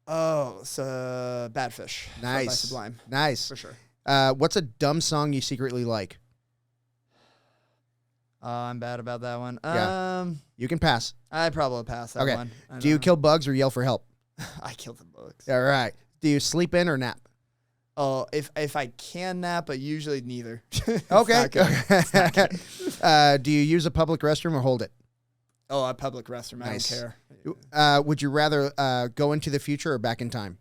B: Oh, it's Bad Fish.
A: Nice.
B: By Sublime.
A: Nice.
B: For sure.
A: What's a dumb song you secretly like?
B: I'm bad about that one.
A: Yeah. You can pass.
B: I'd probably pass that one.
A: Do you kill bugs or yell for help?
B: I kill the bugs.
A: All right. Do you sleep in or nap?
B: Oh, if I can nap, but usually neither.
A: Okay. Do you use a public restroom or hold it?
B: Oh, a public restroom.
A: Nice.
B: I don't care.
A: Would you rather go into the future or back in time?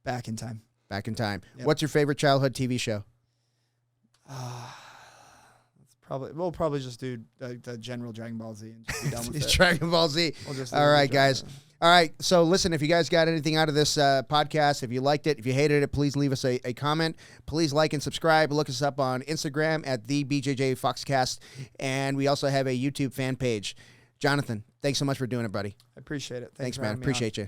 B: Back in time.
A: Back in time.
B: Yep.
A: What's your favorite childhood TV show?
B: We'll probably just do the general Dragon Ball Z and just be done with it.
A: Dragon Ball Z. All right, guys. All right. So listen, if you guys got anything out of this podcast, if you liked it, if you hated it, please leave us a comment. Please like and subscribe. Look us up on Instagram at the BJJ Foxcast. And we also have a YouTube fan page. Jonathan, thanks so much for doing it, buddy.
B: I appreciate it.
A: Thanks man. Appreciate you.